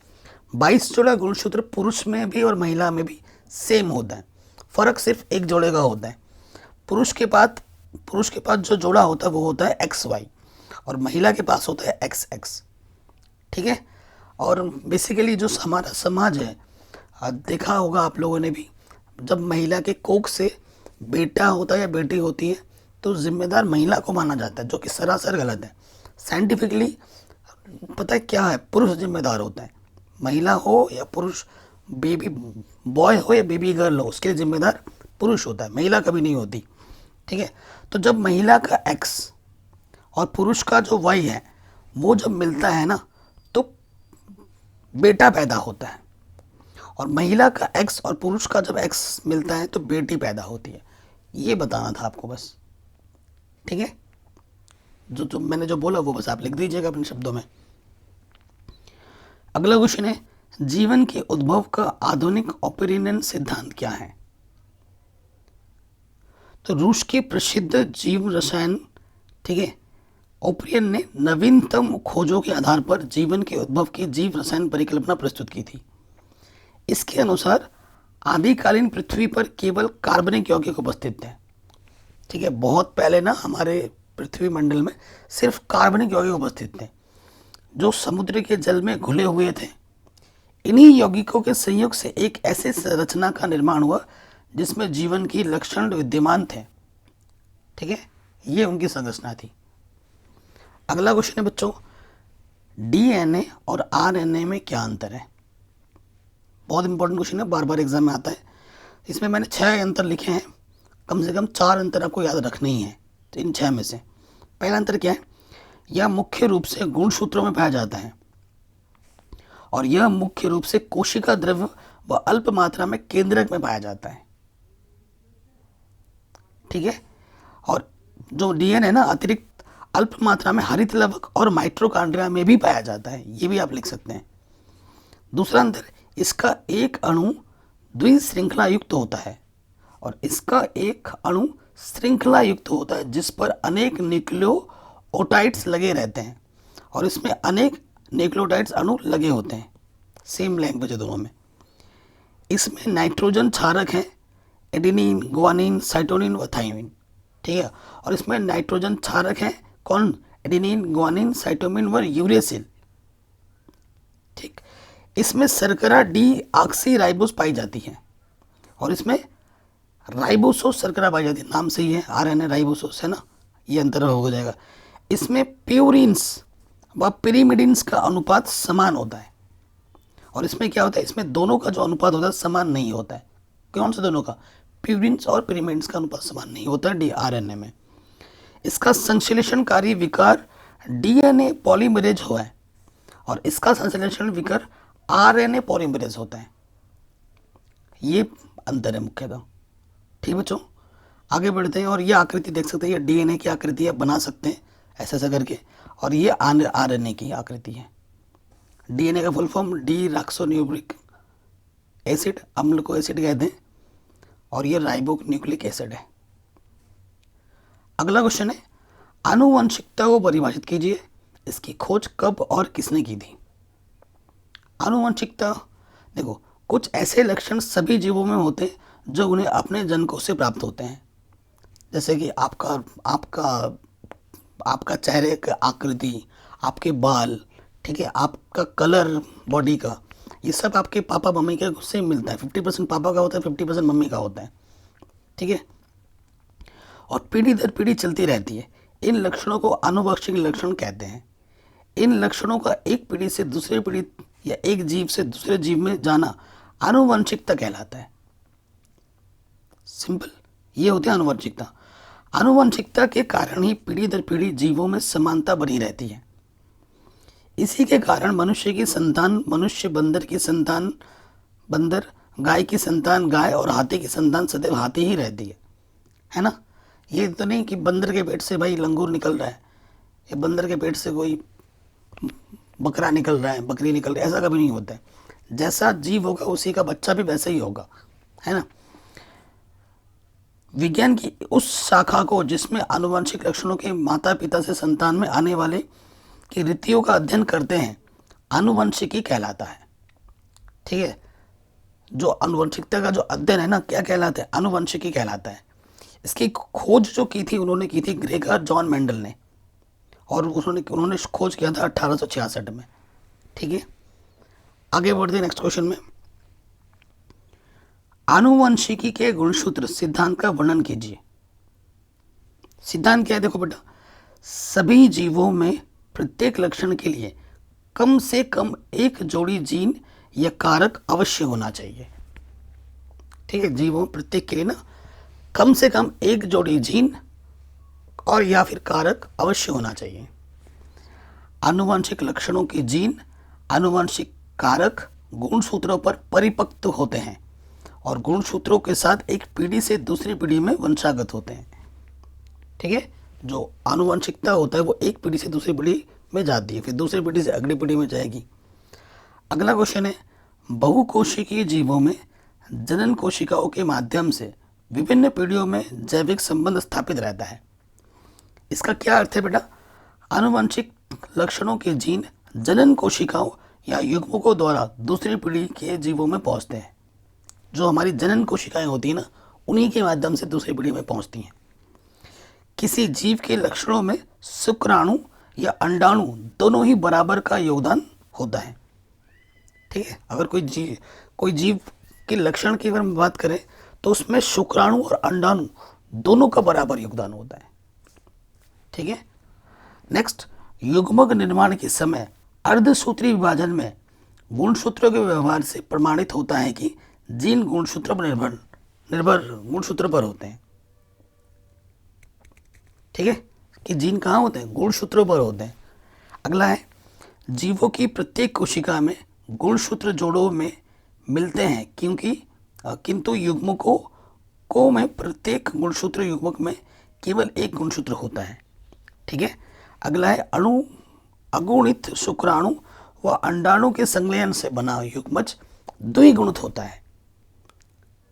22 जोड़ा गुणसूत्र पुरुष में भी और महिला में भी सेम होता है, फर्क सिर्फ एक जोड़े का होता है। पुरुष के पास जो जोड़ा होता है वो होता है XY और महिला के पास होता है XX, ठीक है। और बेसिकली जो हमारा समाज है, देखा होगा आप लोगों ने भी, जब महिला के कोख से बेटा होता है या बेटी होती है तो जिम्मेदार महिला को माना जाता है, जो कि सरासर गलत है। साइंटिफिकली पता है क्या है, पुरुष जिम्मेदार होता है। महिला हो या पुरुष, बेबी बॉय हो या बेबी गर्ल हो, उसके लिए जिम्मेदार पुरुष होता है, महिला कभी नहीं होती, ठीक है। तो जब महिला का X और पुरुष का जो Y है वो जब मिलता है ना तो बेटा पैदा होता है, और महिला का X और पुरुष का जब X मिलता है तो बेटी पैदा होती है। ये बताना था आपको बस, ठीक है। जो मैंने जो बोला वो बस आप लिख दीजिएगा अपने शब्दों में। अगला क्वेश्चन है, जीवन के उद्भव का आधुनिक ओपिनियन सिद्धांत क्या है? तो रूस के प्रसिद्ध जीव रसायन, ठीक है, ओपिनियन ने नवीनतम खोजों के आधार पर जीवन के उद्भव की जीव रसायन परिकल्पना प्रस्तुत की थी। इसके अनुसार आदिकालीन पृथ्वी पर केवल कार्बनिक यौगिक उपस्थित थे, ठीक है। बहुत पहले ना हमारे पृथ्वी मंडल में सिर्फ कार्बनिक यौगिक उपस्थित थे जो समुद्र के जल में घुले हुए थे। इन्हीं यौगिकों के संयोग से एक ऐसे संरचना का निर्माण हुआ जिसमें जीवन की लक्षण विद्यमान थे, ठीक है। ये उनकी संरचना थी। अगला क्वेश्चन है बच्चों, डीएनए और आरएनए में क्या अंतर है? बहुत इंपॉर्टेंट क्वेश्चन है, बार बार एग्जाम में आता है। इसमें मैंने 6 अंतर लिखे हैं, कम से कम 4 अंतर आपको याद रखने ही है। तो इन 6 में से पहला अंतर क्या है? यह मुख्य रूप से गुणसूत्रों में पाया जाता है और यह मुख्य रूप से कोशिका द्रव्य व अल्प मात्रा में केंद्रक में पाया जाता है। ठीक है। और जो डीएनए ना अतिरिक्त अल्प मात्रा में हरित लवक और माइटोकॉन्ड्रिया में भी पाया जाता है, ये भी आप लिख सकते हैं। दूसरा अंतर, इसका एक अणु द्विश्रृंखला युक्त होता है और इसका एक अणु श्रृंखला युक्त होता है जिस पर अनेक न्यूक्लियोटाइड्स लगे रहते हैं और इसमें अनेक न्यूक्लियोटाइड्स अणु लगे होते हैं। सेम लैंग्वेज है दोनों में। इसमें नाइट्रोजन क्षारक हैं, एडेनिन, गुआनिन, साइटोनिन व थाइमिन। ठीक है। और इसमें नाइट्रोजन क्षारक हैं कौन? एडेनिन, गुआनिन, साइटोमिन व यूरेसिल। ठीक। इसमें शर्करा डी ऑक्सी राइबोस पाई जाती है और इसमें राइबोसोस शर्करा पाई जाती है, नाम से ही है, आरएनए राइबोसोस है ना, ये अंतर हो जाएगा। इसमें प्यूरिन्स व पिरिमिडिन्स का अनुपात समान होता है और इसमें क्या होता है? इसमें दोनों का जो अनुपात होता है समान नहीं होता है। कौन से दोनों का? प्यूरिन्स और पिरिमिडिन्स का अनुपात समान नहीं होता है आरएनए में। इसका संश्लेषणकारी विकार डीएनए पॉलीमरेज हुआ है और इसका संश्लेषण विकार आरएनए पॉलीमरेज होता है। ये अंतर है मुख्यतः। ठीक बच्चों, आगे बढ़ते हैं और ये आकृति देख सकते हैं, ये डीएनए की आकृति है, बना सकते हैं ऐसा ऐसा करके, और ये आरएनए की आकृति है। डीएनए का फुल फॉर्म डीऑक्सोन्यूक्लिक एसिड, अम्ल को एसिड कहते हैं, और ये राइबोन्यूक्लिक एसिड है। अगला क्वेश्चन है, आनुवंशिकता को परिभाषित कीजिए। इसकी खोज कब और किसने की थी? आनुवंशिकता, देखो, कुछ ऐसे लक्षण सभी जीवों में होते हैं जो उन्हें अपने जनकों से प्राप्त होते हैं। जैसे कि आपका चेहरे की आकृति, आपके बाल, ठीक है, आपका कलर बॉडी का, ये सब आपके पापा मम्मी के से मिलता है। 50% पापा का होता है, 50% मम्मी का होता है। ठीक है। और पीढ़ी दर पीढ़ी चलती रहती है। इन लक्षणों को आनुवंशिक लक्षण कहते हैं। इन लक्षणों का एक पीढ़ी से दूसरी पीढ़ी या एक जीव से दूसरे जीव में जाना आनुवंशिकता कहलाता है। सिंपल, ये होती है आनुवंशिकता। आनुवंशिकता के कारण ही पीढ़ी दर पीढ़ी जीवों में समानता बनी रहती है। इसी के कारण मनुष्य की संतान मनुष्य, बंदर की संतान बंदर, गाय की संतान गाय और हाथी की संतान सदैव हाथी ही रहती है ना। ये तो नहीं कि बंदर के पेट से भाई लंगूर निकल रहा है या बंदर के पेट से कोई बकरा निकल रहा है, बकरी निकल रही है, ऐसा कभी नहीं होता है। जैसा जीव होगा उसी का बच्चा भी वैसा ही होगा, है ना। विज्ञान की उस शाखा को जिसमें आनुवंशिक लक्षणों के माता पिता से संतान में आने वाले की रीतियों का अध्ययन करते हैं, आनुवंशिकी कहलाता है। ठीक है। जो आनुवंशिकता का जो अध्ययन है ना, क्या कहलाता है? आनुवंशिकी कहलाता है। इसकी खोज जो की थी, उन्होंने की थी ग्रेगर जॉन मेंडल ने, और उन्होंने खोज किया था 1866 में। ठीक है। आगे बढ़ते हैं नेक्स्ट क्वेश्चन में। आनुवंशिकी के गुणसूत्र सिद्धांत का वर्णन कीजिए। सिद्धांत क्या है? देखो बेटा, सभी जीवों में प्रत्येक लक्षण के लिए कम से कम एक जोड़ी जीन या कारक अवश्य होना चाहिए। ठीक है। जीवों प्रत्येक के लिए ना कम से कम एक जोड़ी जीन और या फिर कारक अवश्य होना चाहिए। आनुवंशिक लक्षणों के जीन, आनुवंशिक कारक गुणसूत्रों पर परिपक्व होते हैं और गुणसूत्रों के साथ एक पीढ़ी से दूसरी पीढ़ी में वंशागत होते हैं। ठीक है। जो आनुवंशिकता होता है वो एक पीढ़ी से दूसरी पीढ़ी में जाती है, फिर दूसरी पीढ़ी से अगली पीढ़ी में जाएगी। अगला क्वेश्चन है, बहुकोशिकीय जीवों में जनन कोशिकाओं के माध्यम से विभिन्न पीढ़ियों में जैविक संबंध स्थापित रहता है। इसका क्या अर्थ है बेटा? आनुवंशिक लक्षणों के जीन जनन कोशिकाओं या युग्मकों द्वारा दूसरी पीढ़ी के जीवों में पहुंचते हैं। जो हमारी जनन कोशिकाएं होती हैं ना, उन्हीं के माध्यम से दूसरी पीढ़ी में पहुंचती हैं। किसी जीव के लक्षणों में शुक्राणु या अंडाणु दोनों ही बराबर का योगदान होता है। ठीक है। अगर कोई जीव के लक्षण की अगर हम बात करें तो उसमें शुक्राणु और अंडाणु दोनों का बराबर योगदान होता है। ठीक है। नेक्स्ट, युग्मक निर्माण के समय अर्धसूत्री विभाजन में गुणसूत्रों के व्यवहार से प्रमाणित होता है कि जीन गुणसूत्र पर निर्भर गुणसूत्र पर होते हैं। ठीक है, कि जीन कहाँ होते हैं? गुणसूत्रों पर होते हैं। अगला है, जीवों की प्रत्येक कोशिका में गुणसूत्र जोड़ों में मिलते हैं किंतु युग्मकों में प्रत्येक गुणसूत्र युग्मक में केवल एक गुणसूत्र होता है। ठीक है। अगला है, अगुणित शुक्राणु व अंडाणु के संलयन से बना युग्मज द्विगुणित होता है।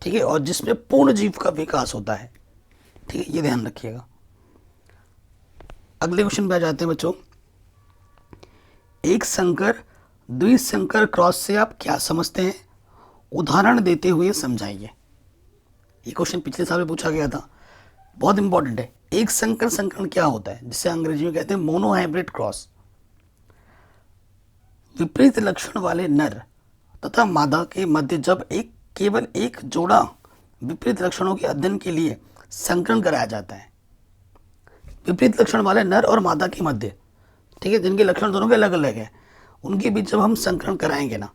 ठीक है, और जिसमें पूर्ण जीव का विकास होता है। ठीक है, ये ध्यान रखिएगा। अगले क्वेश्चन पे आ जाते हैं बच्चों। एक संकर द्विसंकर क्रॉस से आप क्या समझते हैं? उदाहरण देते हुए समझाइए। ये क्वेश्चन पिछले साल में पूछा गया था, बहुत इंपॉर्टेंट है। एक संकर संकरण क्या होता है, जिसे अंग्रेजी में कहते हैं मोनोहाइब्रिड क्रॉस। विपरीत लक्षण वाले नर तथा मादा के मध्य जब केवल एक जोड़ा विपरीत लक्षणों के अध्ययन के लिए संकरण कराया जाता है। विपरीत लक्षण वाले नर और मादा के मध्य, ठीक है, जिनके लक्षण दोनों के अलग अलग हैं, उनके बीच जब हम संकरण कराएंगे ना,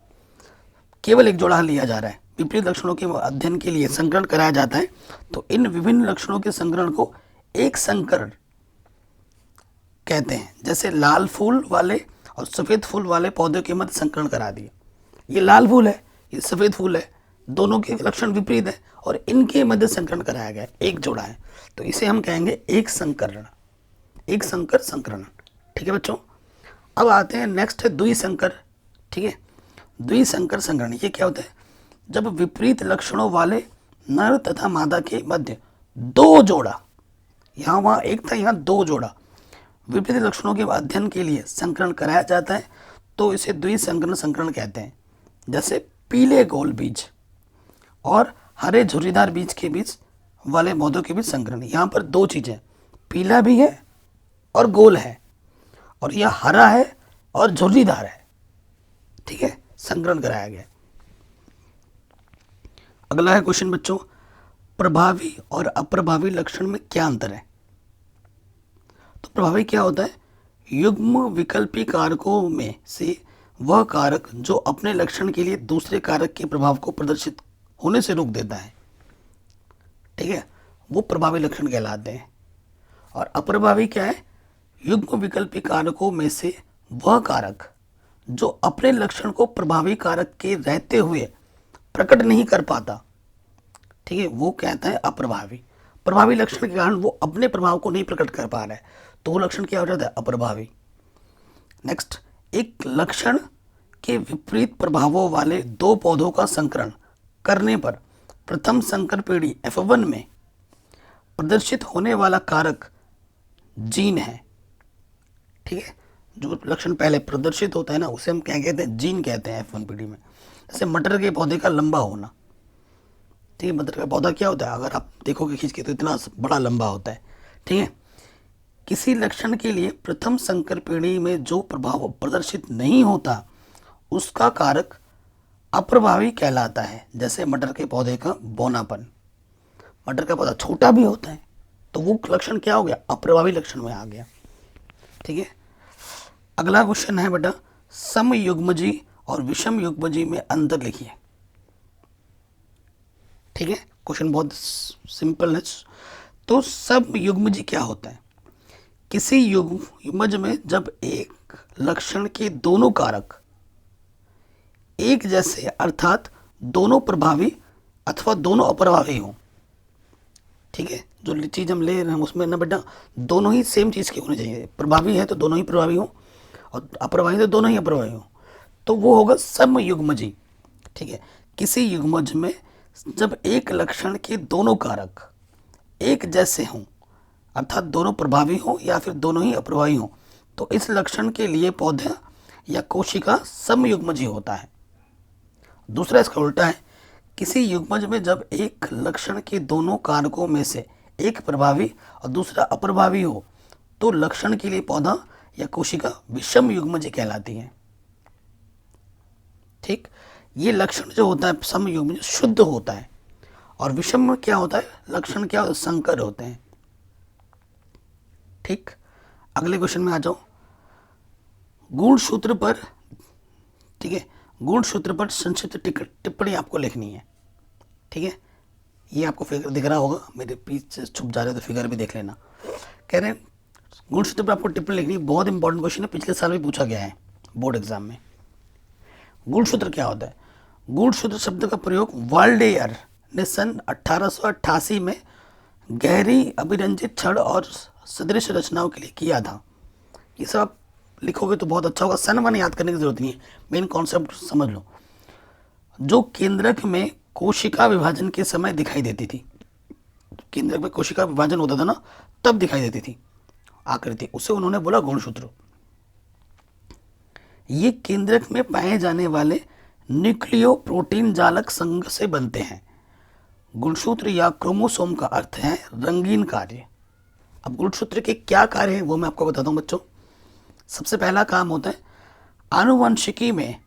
केवल एक जोड़ा लिया जा रहा है, विपरीत लक्षणों के अध्ययन के लिए संकरण कराया जाता है, तो इन विभिन्न लक्षणों के संकरण को एक संकरण कहते हैं। जैसे लाल फूल वाले और सफ़ेद फूल वाले पौधे के मध्य संकरण करा दिया। ये लाल फूल है, ये सफ़ेद फूल है, दोनों के लक्षण विपरीत है और इनके मध्य संकरण कराया गया, एक जोड़ा है, तो इसे हम कहेंगे एक संकरण, एक संकर संकरण। ठीक है बच्चों। अब आते हैं नेक्स्ट है द्विसंकर। ठीक है, द्विसंकर संकरण ये क्या होता है? जब विपरीत लक्षणों वाले नर तथा मादा के मध्य दो जोड़ा, यहाँ वहाँ एक था, यहाँ दो जोड़ा विपरीत लक्षणों के अध्ययन के लिए संकरण कराया जाता है, तो इसे द्विसंकरण संकरण कहते हैं। जैसे पीले गोल बीज और हरे झुर्रीदार बीज के बीच वाले पौधों के बीच संकरण। यहाँ पर दो चीज़ें, पीला भी है और गोल है, और यह हरा है और झुर्रीदार है। ठीक है, संकरण कराया गया। अगला है क्वेश्चन बच्चों, प्रभावी और अप्रभावी लक्षण में क्या अंतर है? तो प्रभावी क्या होता है? युग्म विकल्पी कारकों में से वह कारक जो अपने लक्षण के लिए दूसरे कारक के प्रभाव को प्रदर्शित होने से रोक देता है। ठीक है, वो प्रभावी लक्षण कहलाते हैं। और अप्रभावी क्या है? युग्म विकल्पी कारकों में से वह कारक जो अपने लक्षण को प्रभावी कारक के रहते हुए प्रकट नहीं कर पाता। ठीक है, वो कहता है अप्रभावी। प्रभावी लक्षण के कारण वो अपने प्रभाव को नहीं प्रकट कर पा रहा है, तो वो लक्षण क्या हो जाता है? अप्रभावी। नेक्स्ट, एक लक्षण के विपरीत प्रभावों वाले दो पौधों का संकरण करने पर प्रथम संकर पीढ़ी F1 में प्रदर्शित होने वाला कारक जीन है। ठीक है, जो लक्षण पहले प्रदर्शित होता है ना, उसे हम क्या कहते हैं? जीन कहते हैं F1 पीढ़ी में। जैसे मटर के पौधे का लंबा होना। ठीक है, मटर का पौधा क्या होता है? अगर आप देखोगे खींच के तो इतना बड़ा लंबा होता है। ठीक है, किसी लक्षण के लिए प्रथम संकर पीढ़ी में जो प्रभाव प्रदर्शित नहीं होता उसका कारक अप्रभावी कहलाता है। जैसे मटर के पौधे का बौनापन, मटर का पौधा छोटा भी होता है, तो वो लक्षण क्या हो गया? अप्रभावी लक्षण में आ गया। ठीक है, अगला क्वेश्चन है बेटा, समयुग्मजी और विषम युग्मजी में अंतर लिखिए। ठीक है, क्वेश्चन बहुत सिंपल है। तो समयुग्मजी क्या होता है? किसी युग्मज में जब एक लक्षण के दोनों कारक एक जैसे, अर्थात दोनों प्रभावी अथवा दोनों अप्रभावी हों। ठीक है, जो चीज़ हम ले रहे हैं उसमें ना बेटा दोनों ही सेम चीज़ की होनी चाहिए। प्रभावी है तो दोनों ही प्रभावी हों, और अप्रभावी तो दोनों ही अप्रभावी हों, तो वो होगा समयुग्मजी। ठीक है, किसी युग्मज में जब एक लक्षण के दोनों कारक एक जैसे हों, अर्थात दोनों प्रभावी हों या फिर दोनों ही अप्रभावी हों, तो इस लक्षण के लिए पौधा या कोशिका समयुग्मजी होता है। दूसरा इसका उल्टा है, किसी युग्मज में जब एक लक्षण के दोनों कारकों में से एक प्रभावी और दूसरा अप्रभावी हो, तो लक्षण के लिए पौधा या कोशिका विषम युग्मजी कहलाती है। ठीक, ये लक्षण जो होता है समयुग्मज शुद्ध होता है, और विषम में क्या होता है? लक्षण क्या होता है? संकर होते हैं। ठीक, अगले क्वेश्चन में आ जाओ। गुणसूत्र पर, ठीक है, गुणसूत्र पर संक्षिप्त टिप्पणी आपको लिखनी है। ठीक है, ये आपको फिगर दिख रहा होगा, मेरे पीछे छुप जा रहे तो फिगर भी देख लेना। कह रहे हैं गुणसूत्र पर आपको टिप्पणी लिखनी है। बहुत इंपॉर्टेंट क्वेश्चन है, पिछले साल भी पूछा गया है बोर्ड एग्जाम में। गुणसूत्र क्या होता है? गुणसूत्र शब्द का प्रयोग वाल्डेयर ने सन 1888 में गहरी अभिरंजित छड़ और सदृश रचनाओं के लिए किया था। ये सब आप लिखोगे तो बहुत अच्छा होगा। सन वन याद करने की जरूरत नहीं है, मेन कॉन्सेप्ट समझ लो। जो केंद्रक में कोशिका विभाजन के समय दिखाई देती थी, केंद्रक में कोशिका विभाजन होता था ना, तब दिखाई देती थी आकृति, उसे उन्होंने बोला गुणसूत्र। ये केंद्रक में पाए जाने वाले न्यूक्लियो प्रोटीन जालक संघ से बनते हैं। गुणसूत्र या क्रोमोसोम का अर्थ है रंगीन कार्य। अब गुणसूत्र के क्या कार्य हैं वो मैं आपको बताता हूं बच्चों। सबसे पहला काम होता है आनुवंशिकी में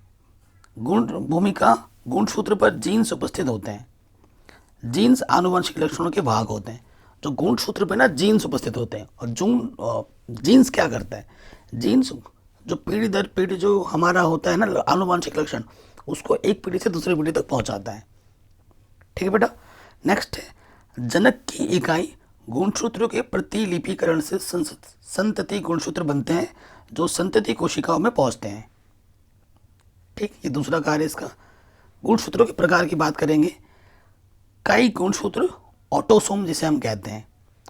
भूमिका। गुणसूत्र पर जीन्स उपस्थित होते हैं। जीन्स आनुवंशिक लक्षणों के भाग होते हैं। जो गुणसूत्र पे ना जीन्स उपस्थित होते हैं। और जीन्स क्या करता है? जीन्स जो पीढ़ी दर पीढ़ी जो हमारा होता है ना आनुवंशिक लक्षण, उसको एक पीढ़ी से दूसरी पीढ़ी तक पहुंचाता है। ठीक है बेटा। नेक्स्ट है जनक की इकाई। गुणसूत्रों के प्रतिलिपिकरण से संतति गुणसूत्र बनते हैं जो संतति कोशिकाओं में पहुंचते हैं। ठीक, ये दूसरा कार्य इसका। गुणसूत्रों के प्रकार की बात करेंगे। कई गुणसूत्र ऑटोसोम जिसे हम कहते हैं,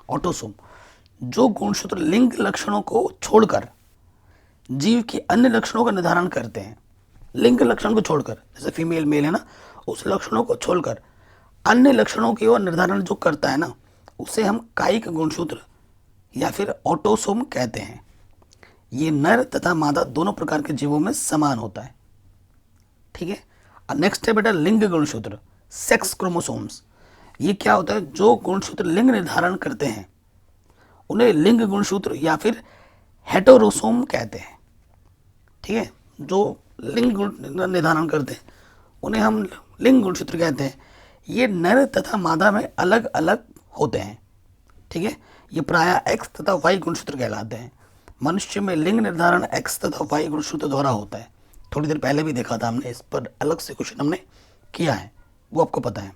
ऑटोसोम, जो गुणसूत्र लिंग लक्षणों को छोड़कर जीव के अन्य लक्षणों का निर्धारण करते हैं। लिंग लक्षण को छोड़कर, जैसे फीमेल मेल है ना, उस लक्षणों को छोड़कर अन्य लक्षणों की ओर निर्धारण जो करता है ना, उसे हम कायिक गुणसूत्र या फिर ऑटोसोम कहते हैं। ये नर तथा मादा दोनों प्रकार के जीवों में समान होता है। ठीक है। नेक्स्ट है बेटा लिंग गुणसूत्र, सेक्स क्रोमोसोम्स। ये क्या होता है? जो गुणसूत्र लिंग निर्धारण करते हैं उन्हें लिंग गुणसूत्र या फिर हेटेरोसोम कहते हैं। ठीक है, जो लिंग निर्धारण करते हैं उन्हें हम लिंग गुणसूत्र कहते हैं। ये नर तथा मादा में अलग अलग होते हैं। ठीक है, ये प्रायः एक्स तथा वाई गुणसूत्र कहलाते हैं। मनुष्य में लिंग निर्धारण एक्स तथा वाई गुणसूत्र द्वारा होता है। थोड़ी देर पहले भी देखा था हमने, इस पर अलग से क्वेश्चन हमने किया है, वो आपको पता है।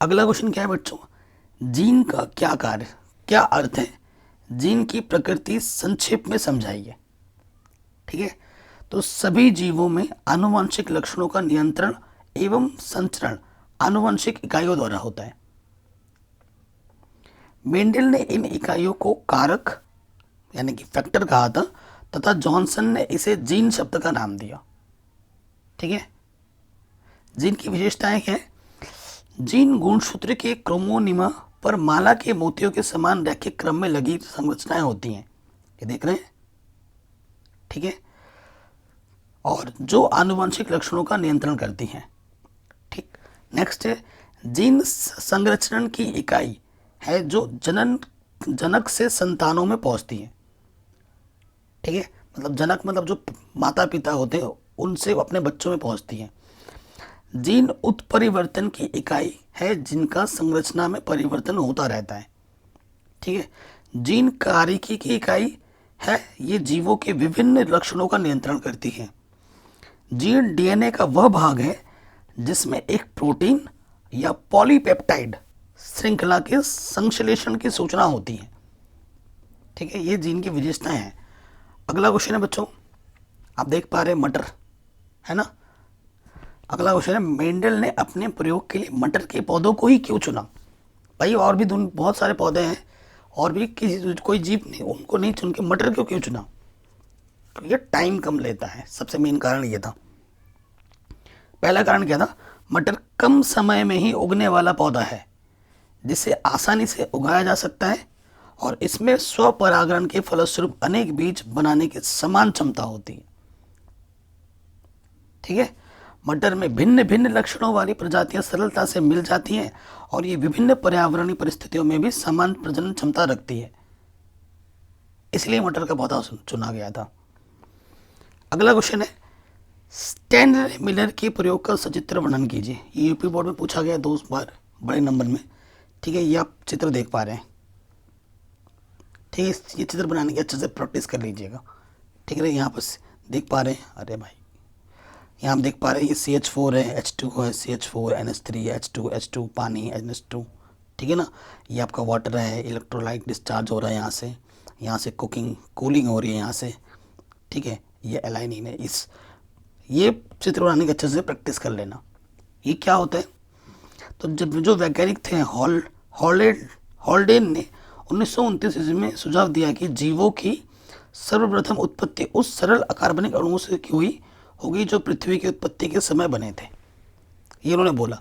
अगला क्वेश्चन क्या है बच्चों? जीन का क्या कार्य, क्या अर्थ है? जीन की प्रकृति संक्षेप में समझाइए। ठीक है, तो सभी जीवों में आनुवंशिक लक्षणों का नियंत्रण एवं संचरण आनुवंशिक इकाइयों द्वारा होता है। मेंडल ने इन इकाइयों को कारक यानी कि फैक्टर कहा था तथा जॉनसन ने इसे जीन शब्द का नाम दिया। ठीक है, जीन की विशेषताएं क्या है? जीन गुणसूत्र के क्रोमोनिमा पर माला के मोतियों के समान रैखिक क्रम में लगी संरचनाएं होती हैं। ये देख रहे हैं? ठीक है, और जो आनुवंशिक लक्षणों का नियंत्रण करती हैं। ठीक, नेक्स्ट है जीन संरक्षण की इकाई है जो जनक से संतानों में पहुंचती है। ठीक है, मतलब जनक मतलब जो माता पिता होते हैं उनसे अपने बच्चों में पहुंचती है। जीन उत्परिवर्तन की इकाई है जिनका संरचना में परिवर्तन होता रहता है। ठीक है, जीन कार्यकी की इकाई है, ये जीवों के विभिन्न लक्षणों का नियंत्रण करती है। जीन डीएनए का वह भाग है जिसमें एक प्रोटीन या पॉलीपेप्टाइड श्रृंखला के संश्लेषण की सूचना होती है। ठीक है, ये जीन की विशेषताएं हैं। अगला क्वेश्चन है बच्चों, आप देख पा रहे हैं मटर, है ना। अगला क्वेश्चन है मेंडल ने अपने प्रयोग के लिए मटर के पौधों को ही क्यों चुना? भाई और भी बहुत सारे पौधे हैं और भी किसी कोई जीव नहीं, उनको नहीं चुन के मटर क्यों चुना? ये टाइम कम लेता है, सबसे मेन कारण ये था। पहला कारण क्या था? मटर कम समय में ही उगने वाला पौधा है जिसे आसानी से उगाया जा सकता है और इसमें स्वपरागण के फलस्वरूप अनेक बीज बनाने की समान क्षमता होती है। ठीक है, मटर में भिन्न भिन्न लक्षणों वाली प्रजातियां सरलता से मिल जाती हैं और ये विभिन्न पर्यावरणीय परिस्थितियों में भी समान प्रजनन क्षमता रखती है, इसलिए मटर का पौधा चुना गया था। अगला क्वेश्चन है स्टैंडर्ड मिलर के प्रयोग का सचित्र वर्णन कीजिए। ये यूपी बोर्ड में पूछा गया 2 बार बड़े नंबर में। ठीक है, ये आप चित्र देख पा रहे हैं। ठीक है, ये चित्र बनाने की अच्छे से प्रैक्टिस कर लीजिएगा। ठीक है, यहाँ पर देख पा रहे हैं, अरे भाई यहाँ हम देख पा रहे हैं ये CH4 है, H2 है, CH4 NH3 H2 पानी NH2। ठीक है ना, ये आपका वाटर है, इलेक्ट्रोलाइट डिस्चार्ज हो रहा है यहाँ से कूलिंग हो रही है यहाँ से। ठीक है, ये एलाइनिन है। ये चित्र बनाने की अच्छे से प्रैक्टिस कर लेना। ये क्या होता है, तो जब जो वैज्ञानिक थे हॉल्डेन ने 1929 ईस्वी में सुझाव दिया कि जीवों की सर्वप्रथम उत्पत्ति उस सरल अकार्बनिक अणुओं से हुई होगी जो पृथ्वी की उत्पत्ति के समय बने थे, ये उन्होंने बोला।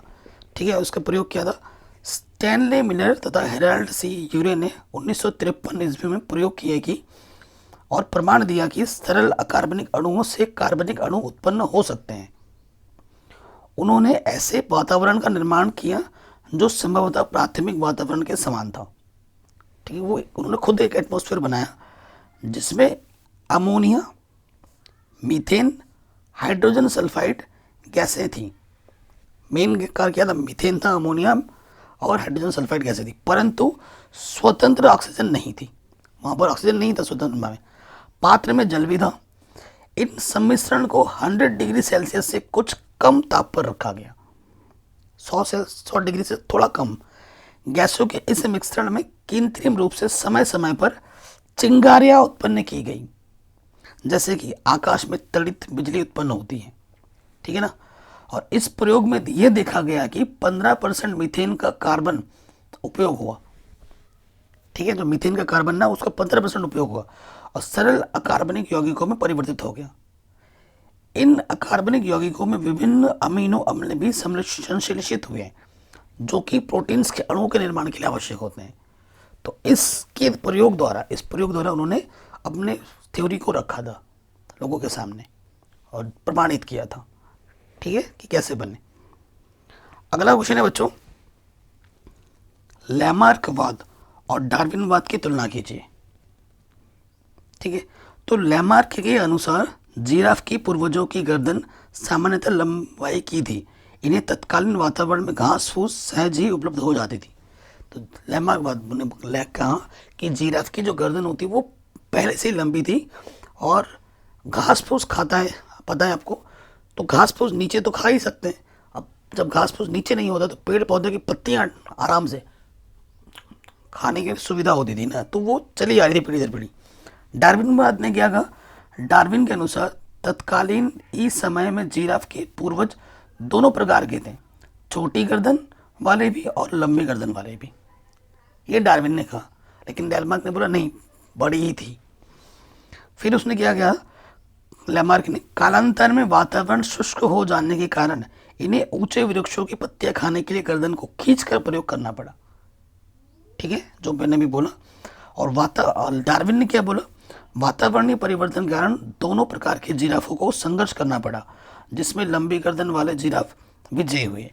ठीक है, उसका प्रयोग किया था स्टैनले मिलर तथा हेराल्ड सी यूरे ने 1953 ईस्वी में प्रयोग किया कि और प्रमाण दिया कि सरल अकार्बनिक अणुओं से कार्बनिक अणु उत्पन्न हो सकते हैं। उन्होंने ऐसे वातावरण का निर्माण किया जो संभवतः प्राथमिक वातावरण के समान था। ठीक है, वो उन्होंने खुद एक एटमॉस्फेयर बनाया जिसमें अमोनिया, मीथेन, हाइड्रोजन सल्फाइड गैसें थी। मेन कार्य क्या था, मीथेन था, अमोनिया और हाइड्रोजन सल्फाइड गैसें थी, परंतु स्वतंत्र ऑक्सीजन नहीं थी। वहाँ पर ऑक्सीजन नहीं था स्वतंत्र में। पात्र में जल भी था। इन सम्मिश्रण को 100 डिग्री सेल्सियस से कुछ कम ताप पर रखा गया, 100 डिग्री से थोड़ा कम। गैसों के इस मिश्रण में कृत्रिम रूप से समय समय पर चिंगारियां उत्पन्न की गई, जैसे कि आकाश में तड़ित बिजली उत्पन्न होती है। ठीक है ना, और इस प्रयोग में यह देखा गया कि 15% मीथेन का कार्बन उपयोग हुआ। ठीक है, जो मीथेन का कार्बन ना उसका 15% उपयोग हुआ और सरल अकार्बनिक यौगिकों में परिवर्तित हो गया। इन अकार्बनिक यौगिकों में विभिन्न अमीनो अम्ल भी संश्लेषित हुए जो कि प्रोटीन्स के अणुओं के निर्माण के लिए आवश्यक होते हैं। तो इस प्रयोग द्वारा उन्होंने अपने थ्योरी को रखा था लोगों के सामने और प्रमाणित किया था। ठीक है, कि कैसे बने। अगला क्वेश्चन है बच्चों, लैमार्कवाद और डार्विनवाद की तुलना कीजिए। ठीक है, तो लैमार्क के अनुसार जिराफ की पूर्वजों की गर्दन सामान्यतः लंबाई की थी। इन्हें तत्कालीन वातावरण में घास फूस सहज ही उपलब्ध हो जाती थी। तो लैमार्कवाद ने कहा कि जिराफ की जो गर्दन होती वो पहले से ही लंबी थी और घास फूस खाता है, पता है आपको, तो घास फूस नीचे तो खा ही सकते हैं। अब जब घास फूस नीचे नहीं होता तो पेड़ पौधे की पत्तियां आराम से खाने की सुविधा होती थी ना, तो वो चली आ रही थी पीढ़ी दर पीढ़ी। डार्विनवाद ने क्या कहा, डार्विन के अनुसार तत्कालीन इस समय में जिराफ के पूर्वज दोनों प्रकार के थे, छोटी गर्दन वाले भी और लंबी गर्दन वाले भी। ये डार्विन ने कहा, लेकिन लैमार्क ने बोला नहीं, बड़ी ही थी। फिर उसने क्या किया, लैमार्क ने कालांतर में वातावरण शुष्क हो जाने के कारण इन्हें ऊंचे वृक्षों की पत्तियां खाने के लिए गर्दन को खींचकर प्रयोग करना पड़ा। ठीक है, जो मैंने भी बोला। और डार्विन ने क्या बोला, वातावरणीय परिवर्तन के कारण दोनों प्रकार के जिराफों को संघर्ष करना पड़ा, जिसमें लंबी गर्दन वाले जिराफ विजयी हुए।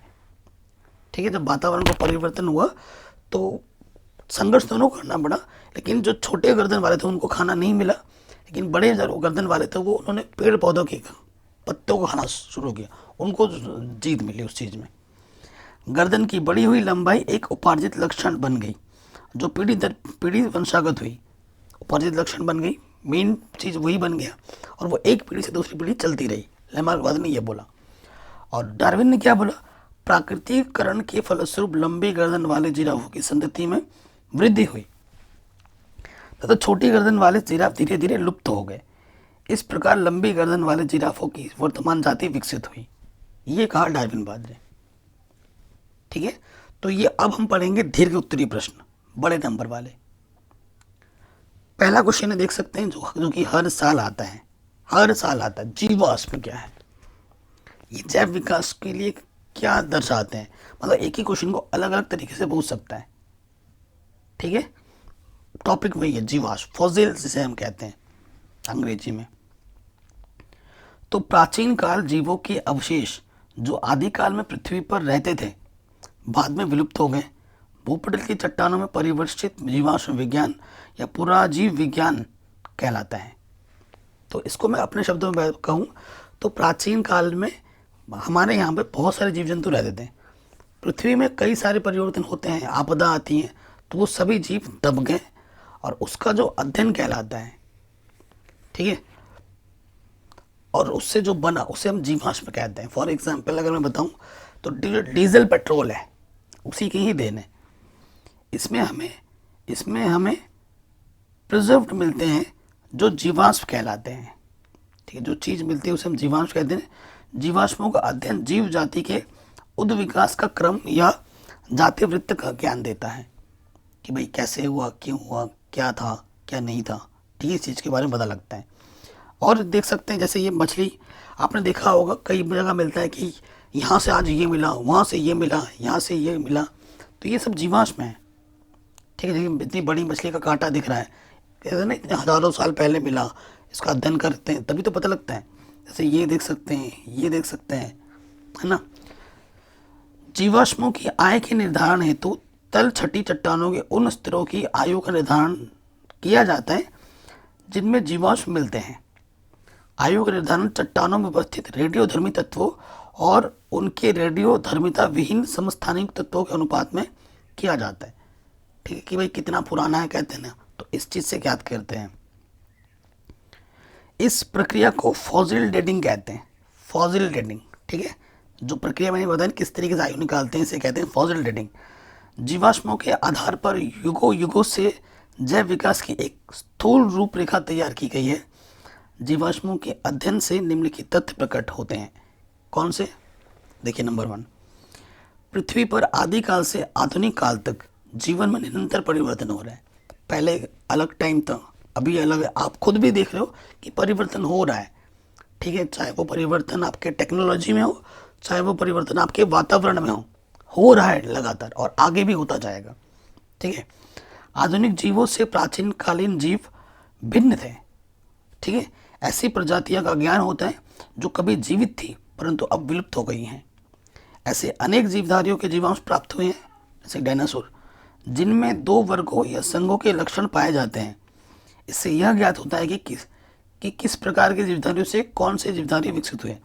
ठीक है, जब वातावरण को परिवर्तन हुआ तो संघर्ष दोनों करना पड़ा, लेकिन जो छोटे गर्दन वाले थे उनको खाना नहीं मिला, लेकिन बड़े गर्दन वाले थे वो उन्होंने पेड़ पौधों के पत्तों को खाना शुरू किया, उनको जीत मिली उस चीज़ में। गर्दन की बढ़ी हुई लंबाई एक उपार्जित लक्षण बन गई, जो पीढ़ी दर पीढ़ी वंशागत हुई। उपार्जित लक्षण बन गई, मेन चीज़ वही बन गया और वो एक पीढ़ी से दूसरी पीढ़ी चलती रही। लैमार्कवाद ने यह बोला। और डार्विन ने क्या बोला, प्राकृतिकरण के फलस्वरूप लंबी गर्दन वाले जिराफों की संतति में वृद्धि हुई तथा छोटी गर्दन वाले जिराफ धीरे धीरे लुप्त हो गए। इस प्रकार लंबी गर्दन वाले जिराफों की वर्तमान जाति विकसित हुई, ये कहा डार्विनवाद ने। ठीक है, तो ये अब हम पढ़ेंगे दीर्घ उत्तरीय प्रश्न, बड़े नंबर वाले। पहला क्वेश्चन देख सकते हैं जो कि हर साल आता है, जीवाश्म क्या है, ये जैव विकास के लिए क्या दर्शाते हैं। मतलब एक ही क्वेश्चन को अलग अलग तरीके से पूछ सकता है। ठीक है, टॉपिक वही है, जीवाश्म, फॉसिल जिसे हम कहते हैं अंग्रेजी में। तो प्राचीन काल जीवों के अवशेष जो आदिकाल में पृथ्वी पर रहते थे बाद में विलुप्त हो गए। भूपटल की चट्टानों में परिवर्तित जीवाश्म विज्ञान या पुराजीव विज्ञान कहलाता है। तो इसको मैं अपने शब्दों में कहूँ तो प्राचीन काल में हमारे यहाँ पे बहुत सारे जीव जंतु रहते थे। पृथ्वी में कई सारे परिवर्तन होते हैं, आपदा आती हैं, तो वो सभी जीव दब गए और उसका जो अध्ययन कहलाता है, ठीक है, और उससे जो बना उसे हम जीवाश्म कहते हैं। फॉर एग्जाम्पल अगर मैं बताऊं तो डीजल पेट्रोल है, उसी की ही देन है। इसमें हमें प्रिजर्व्ड मिलते हैं जो जीवाश्म कहलाते हैं, ठीक है, जो चीज़ मिलती है उसे हम जीवाश्म कहते हैं। जीवाश्मों का अध्ययन जीव जाति के उद विकास का क्रम या जाति वृत्त का ज्ञान देता है कि भाई कैसे हुआ, क्यों हुआ, क्या था, क्या नहीं था, ठीक है, इस चीज़ के बारे में पता लगता है। और देख सकते हैं जैसे ये मछली आपने देखा होगा कई जगह मिलता है कि यहाँ से आज ये मिला, वहाँ से ये मिला, यहाँ से ये मिला, तो ये सब जीवाश्म है, ठीक है। देखिए इतनी बड़ी मछली का कांटा दिख रहा है, कहते हैं ना इतने हज़ारों साल पहले मिला, इसका अध्ययन करते हैं तभी तो पता लगता है। जैसे ये देख सकते हैं, ये देख सकते हैं, है ना। जीवाश्मों की आय के निर्धारण हेतु तल छठी चट्टानों के उन स्तरों की आयु का निर्धारण किया जाता है जिनमें जीवाश्म मिलते हैं। आयु का निर्धारण चट्टानों में उपस्थित रेडियोधर्मी तत्वों और उनके रेडियोधर्मिता विहीन समस्थानिक तत्वों के अनुपात में किया जाता है, ठीक है, कि भाई कितना पुराना है कहते हैं ना, तो इस चीज़ से ज्ञात करते हैं। इस प्रक्रिया को फॉसिल डेटिंग कहते हैं, फॉसिल डेटिंग, ठीक है। जो प्रक्रिया मैंने बताया किस तरीके से आयु निकालते हैं इसे कहते हैं फॉसिल डेटिंग। जीवाश्मों के आधार पर युगों युगों से जैव विकास की एक स्थूल रूपरेखा तैयार की गई है। जीवाश्मों के अध्ययन से निम्नलिखित तथ्य प्रकट होते हैं। कौन से? देखिए, नंबर 1, पृथ्वी पर आदिकाल से आधुनिक काल तक जीवन में निरंतर परिवर्तन हो रहा है। पहले अलग टाइम था, अभी अलग है। आप खुद भी देख रहे हो कि परिवर्तन हो रहा है, ठीक है, चाहे वो परिवर्तन आपके टेक्नोलॉजी में हो, चाहे वो परिवर्तन आपके वातावरण में हो रहा है लगातार और आगे भी होता जाएगा, ठीक है। आधुनिक जीवों से प्राचीन कालीन जीव भिन्न थे, ठीक है। ऐसी प्रजातियों का ज्ञान होता है जो कभी जीवित थी परंतु अब विलुप्त हो गई हैं। ऐसे अनेक जीवधारियों के जीवांश प्राप्त हुए हैं, जैसे डायनासोर, जिनमें 2 वर्गों या संघों के लक्षण पाए जाते हैं। इससे यह ज्ञात होता है कि किस प्रकार के जीवधारियों से कौन से जीवधारी विकसित हुए।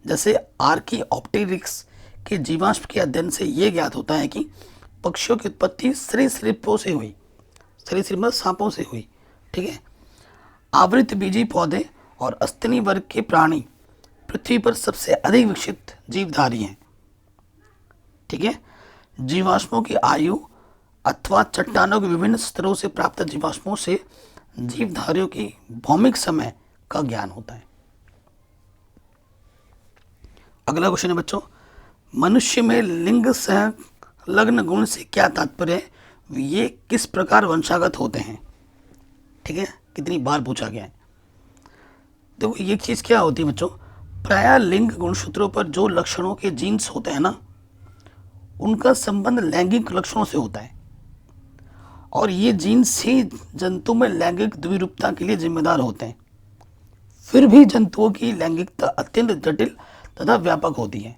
जैसे आर्कियोप्टेरिक्स के जीवांश के अध्ययन से यह ज्ञात होता है कि पक्षियों की उत्पत्ति सरीसृपों से हुई, सरीसृप मतलब सांपों से हुई, ठीक है। आवृत बीजी पौधे और अस्तनी वर्ग के प्राणी पृथ्वी पर सबसे अधिक विकसित जीवधारी हैं, ठीक है। जीवाश्मों की आयु अथवा चट्टानों के विभिन्न स्तरों से प्राप्त जीवाश्मों से जीवधारियों की भौमिक समय का ज्ञान होता है। अगला क्वेश्चन है बच्चों, मनुष्य में लिंग संलग्न गुण से क्या तात्पर्य है? ये किस प्रकार वंशागत होते हैं, ठीक है, कितनी बार पूछा गया है। देखो ये चीज़ क्या होती है बच्चों, प्रायः लिंग गुणसूत्रों पर जो लक्षणों के जीन्स होते हैं ना, उनका संबंध लैंगिक लक्षणों से होता है और ये जीन्स ही जंतु में लैंगिक द्विरूपता के लिए जिम्मेदार होते हैं। फिर भी जंतुओं की लैंगिकता अत्यंत जटिल तथा व्यापक होती है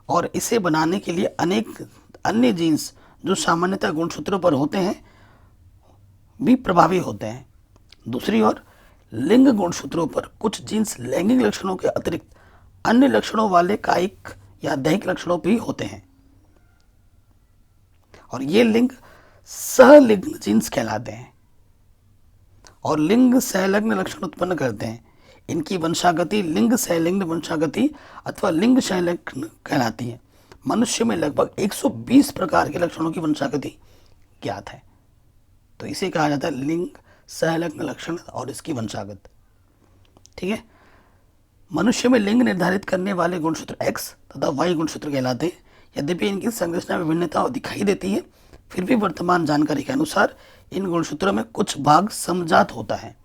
और इसे बनाने के लिए अनेक अन्य जीन्स जो सामान्यतः गुणसूत्रों पर होते हैं भी प्रभावी होते हैं। दूसरी ओर लिंग गुणसूत्रों पर कुछ जीन्स लैंगिक लक्षणों के अतिरिक्त अन्य लक्षणों वाले कायिक या दैहिक लक्षणों भी होते हैं और ये लिंग सहलिंग जीन्स कहलाते हैं और लिंग सहलग्न लक्षण उत्पन्न करते हैं। इनकी वंशागति लिंग सहलिंग वंशागति अथवा लिंग सहलग्न कहलाती है। मनुष्य में लगभग 120 प्रकार के लक्षणों की वंशागति ज्ञात है, तो इसे कहा जाता है लिंग सहलग्न लक्षण और इसकी वंशागत, ठीक है। मनुष्य में लिंग निर्धारित करने वाले गुणसूत्र X तथा Y गुणसूत्र कहलाते हैं। यद्यपि इनकी संरचना विभिन्नता दिखाई देती है, फिर भी वर्तमान जानकारी के अनुसार इन गुणसूत्रों में कुछ भाग समजात होता है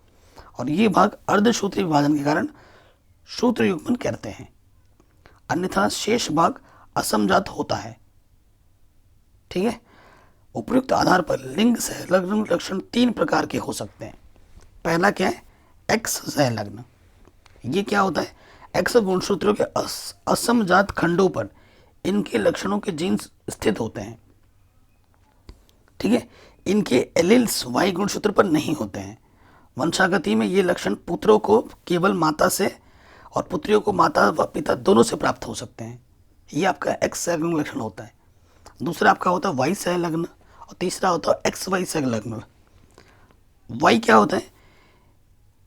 और ये भाग अर्धसूत्री विभाजन के कारण सूत्र युग्मन कहते हैं, अन्यथा शेष भाग असमजात होता है, ठीक है। उपयुक्त आधार पर लिंग सहलग्न लक्षण 3 प्रकार के हो सकते हैं। पहला क्या है? एक्स सहलग्न। ये क्या होता है? एक्स गुणसूत्रों के असमजात खंडों पर इनके लक्षणों के जीन्स स्थित होते हैं, ठीक है। इनके एलील्स वाई गुणसूत्र पर नहीं होते हैं। वंशागति में ये लक्षण पुत्रों को केवल माता से और पुत्रियों को माता व पिता दोनों से प्राप्त हो सकते हैं। ये आपका एक्स सहलग्न लक्षण होता है। दूसरा आपका होता है वाई सहलग्न और तीसरा होता है एक्स वाई सहलग्न। वाई क्या होता है,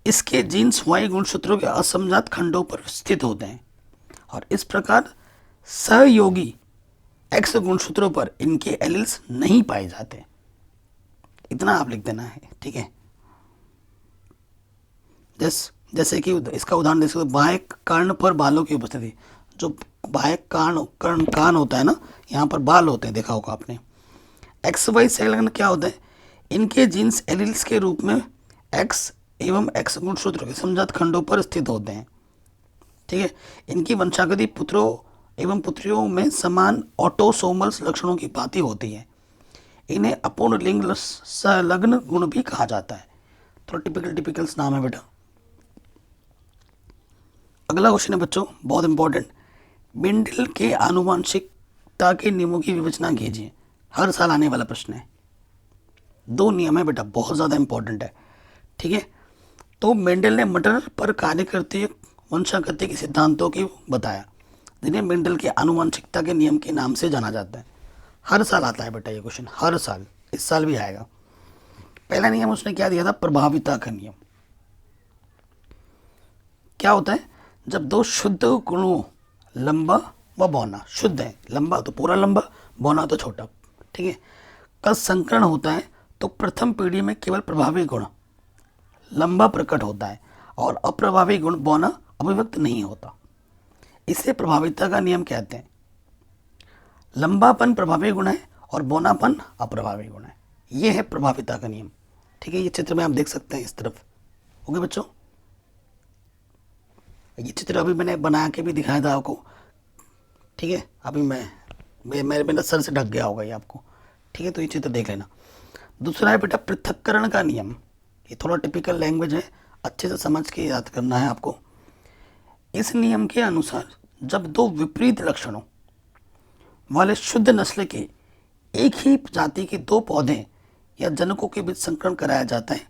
इसके जीन्स वाई गुणसूत्रों के असमजात खंडों पर स्थित होते हैं और इस प्रकार सहयोगी एक्स गुणसूत्रों पर इनके एलिल्स नहीं पाए जाते। इतना आप लिख देना है, ठीक है। जैसे कि इसका उदाहरण दे सकते हो, बाएं कर्ण पर बालों की उपस्थिति। जो बाएं कान होता है ना, यहाँ पर बाल होते हैं, देखा होगा आपने। एक्स वाई संलग्न क्या होता है, इनके जीन्स एलिल्स के रूप में एक्स एवं एक्स गुणसूत्र के समजात खंडों पर स्थित होते हैं, ठीक है। इनकी वंशागति पुत्रों एवं पुत्रियों में समान ऑटोसोमल लक्षणों की भांति होती है। इन्हें अपूर्ण लिंग संलग्न गुण भी कहा जाता है। थोड़ा टिपिकल्स नाम है बेटा। अगला क्वेश्चन है बच्चों, बहुत इंपॉर्टेंट। मेंडल के आनुवंशिकता के नियमों की विवेचना कीजिए। हर साल आने वाला प्रश्न है। 2 नियम है बेटा, बहुत ज़्यादा इंपॉर्टेंट है, ठीक है। तो मेंडल ने मटर पर कार्य करते वंशागति के सिद्धांतों की बताया, जिन्हें मेंडल के आनुवंशिकता के नियम के नाम से जाना जाता है। हर साल आता है बेटा ये क्वेश्चन, हर साल, इस साल भी आएगा। पहला नियम उसने क्या दिया था, प्रभाविता का नियम। क्या होता है, जब 2 शुद्ध गुणों लंबा व बौना, शुद्ध है, लंबा तो पूरा लंबा, बौना तो छोटा, ठीक है, का संकरण होता है तो प्रथम पीढ़ी में केवल प्रभावी गुण लंबा प्रकट होता है और अप्रभावी गुण बौना अभिव्यक्त नहीं होता। इसे प्रभाविता का नियम कहते हैं। लंबापन प्रभावी गुण है और बौनापन अप्रभावी गुण है। यह है प्रभाविता का नियम, ठीक है। ये चित्र में आप देख सकते हैं इस तरफ, ओके बच्चों। ये चित्र अभी मैंने बना के भी दिखाया था आपको, ठीक है। अभी मेरे सर से ढक गया होगा ये आपको, ठीक है। तो ये चित्र देख लेना। दूसरा है बेटा पृथक्करण का नियम। ये थोड़ा टिपिकल लैंग्वेज है, अच्छे से समझ के याद करना है आपको। इस नियम के अनुसार जब 2 विपरीत लक्षणों वाले शुद्ध नस्ल के एक ही जाति के 2 पौधे या जनकों के बीच संकरण कराया जाता है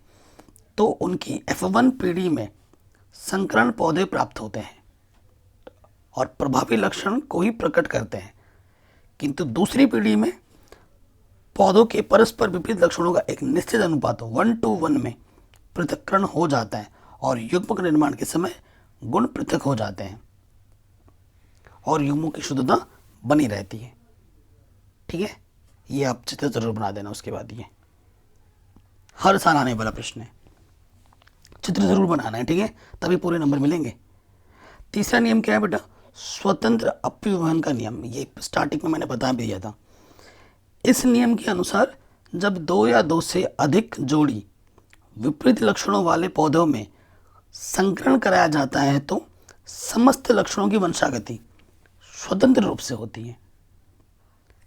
तो उनकी F1 पीढ़ी में संकरण पौधे प्राप्त होते हैं और प्रभावी लक्षण को ही प्रकट करते हैं, किंतु दूसरी पीढ़ी में पौधों के परस्पर विपरीत लक्षणों का एक निश्चित अनुपात 1:1 में पृथक्करण हो जाता है और युग्मक निर्माण के समय गुण पृथक हो जाते हैं और युग्मों की शुद्धता बनी रहती है, ठीक है। ये आप चित्र जरूर बना देना। उसके बाद ये हर साल आने वाला प्रश्न है, चित्र जरूर बनाना है, ठीक है, तभी पूरे नंबर मिलेंगे। तीसरा नियम क्या है बेटा, स्वतंत्र अपव्यवहन का नियम। ये स्टार्टिंग में मैंने बता भी दिया था। इस नियम के अनुसार जब 2 या 2 से अधिक जोड़ी विपरीत लक्षणों वाले पौधों में संकरण कराया जाता है तो समस्त लक्षणों की वंशागति स्वतंत्र रूप से होती है,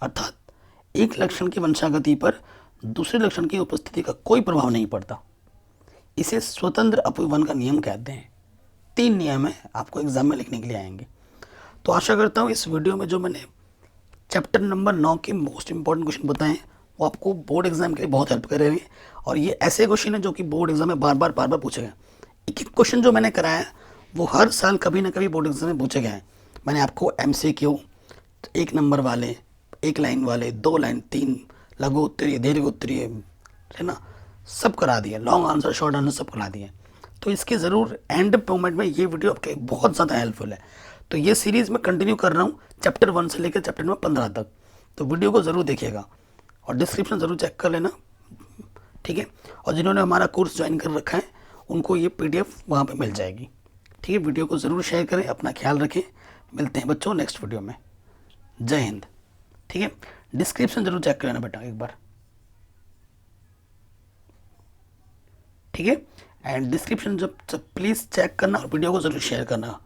अर्थात एक लक्षण की वंशागति पर दूसरे लक्षण की उपस्थिति का कोई प्रभाव नहीं पड़ता। इसे स्वतंत्र अपव्यवहन का नियम कहते हैं। 3 नियम है, आपको एग्जाम में लिखने के लिए आएंगे। तो आशा करता हूँ इस वीडियो में जो मैंने चैप्टर नंबर 9 के मोस्ट इंपॉर्टेंट क्वेश्चन बताए हैं वो आपको बोर्ड एग्जाम के लिए बहुत हेल्प करेंगे। और ये ऐसे क्वेश्चन है जो कि बोर्ड एग्जाम में बार बार पूछे गए। एक एक क्वेश्चन जो मैंने कराया वो हर साल कभी ना कभी बोर्ड एग्जाम में पूछे गए हैं। मैंने आपको MCQ 1 नंबर वाले, 1 लाइन वाले, 2 लाइन, 3 लघु उत्तरीय, दीर्घ उत्तरीय, है ना, सब करा दिए, लॉन्ग आंसर, शॉर्ट आंसर सब करा दिए। तो इसके ज़रूर एंड मोमेंट में ये वीडियो आपके बहुत ज़्यादा हेल्पफुल है। तो ये सीरीज़ में कंटिन्यू कर रहा हूँ चैप्टर 1 से लेकर चैप्टर नंबर 15 तक। तो वीडियो को ज़रूर देखिएगा और डिस्क्रिप्शन ज़रूर चेक कर लेना, ठीक है। और जिन्होंने हमारा कोर्स ज्वाइन कर रखा है उनको ये PDF वहाँ पे मिल जाएगी, ठीक है। वीडियो को ज़रूर शेयर करें, अपना ख्याल रखें। मिलते हैं बच्चों नेक्स्ट वीडियो में। जय हिंद, ठीक है। डिस्क्रिप्शन ज़रूर चेक कर लेना बेटा एक बार, ठीक है। एंड डिस्क्रिप्शन जब प्लीज़ चेक करना और वीडियो को ज़रूर शेयर करना।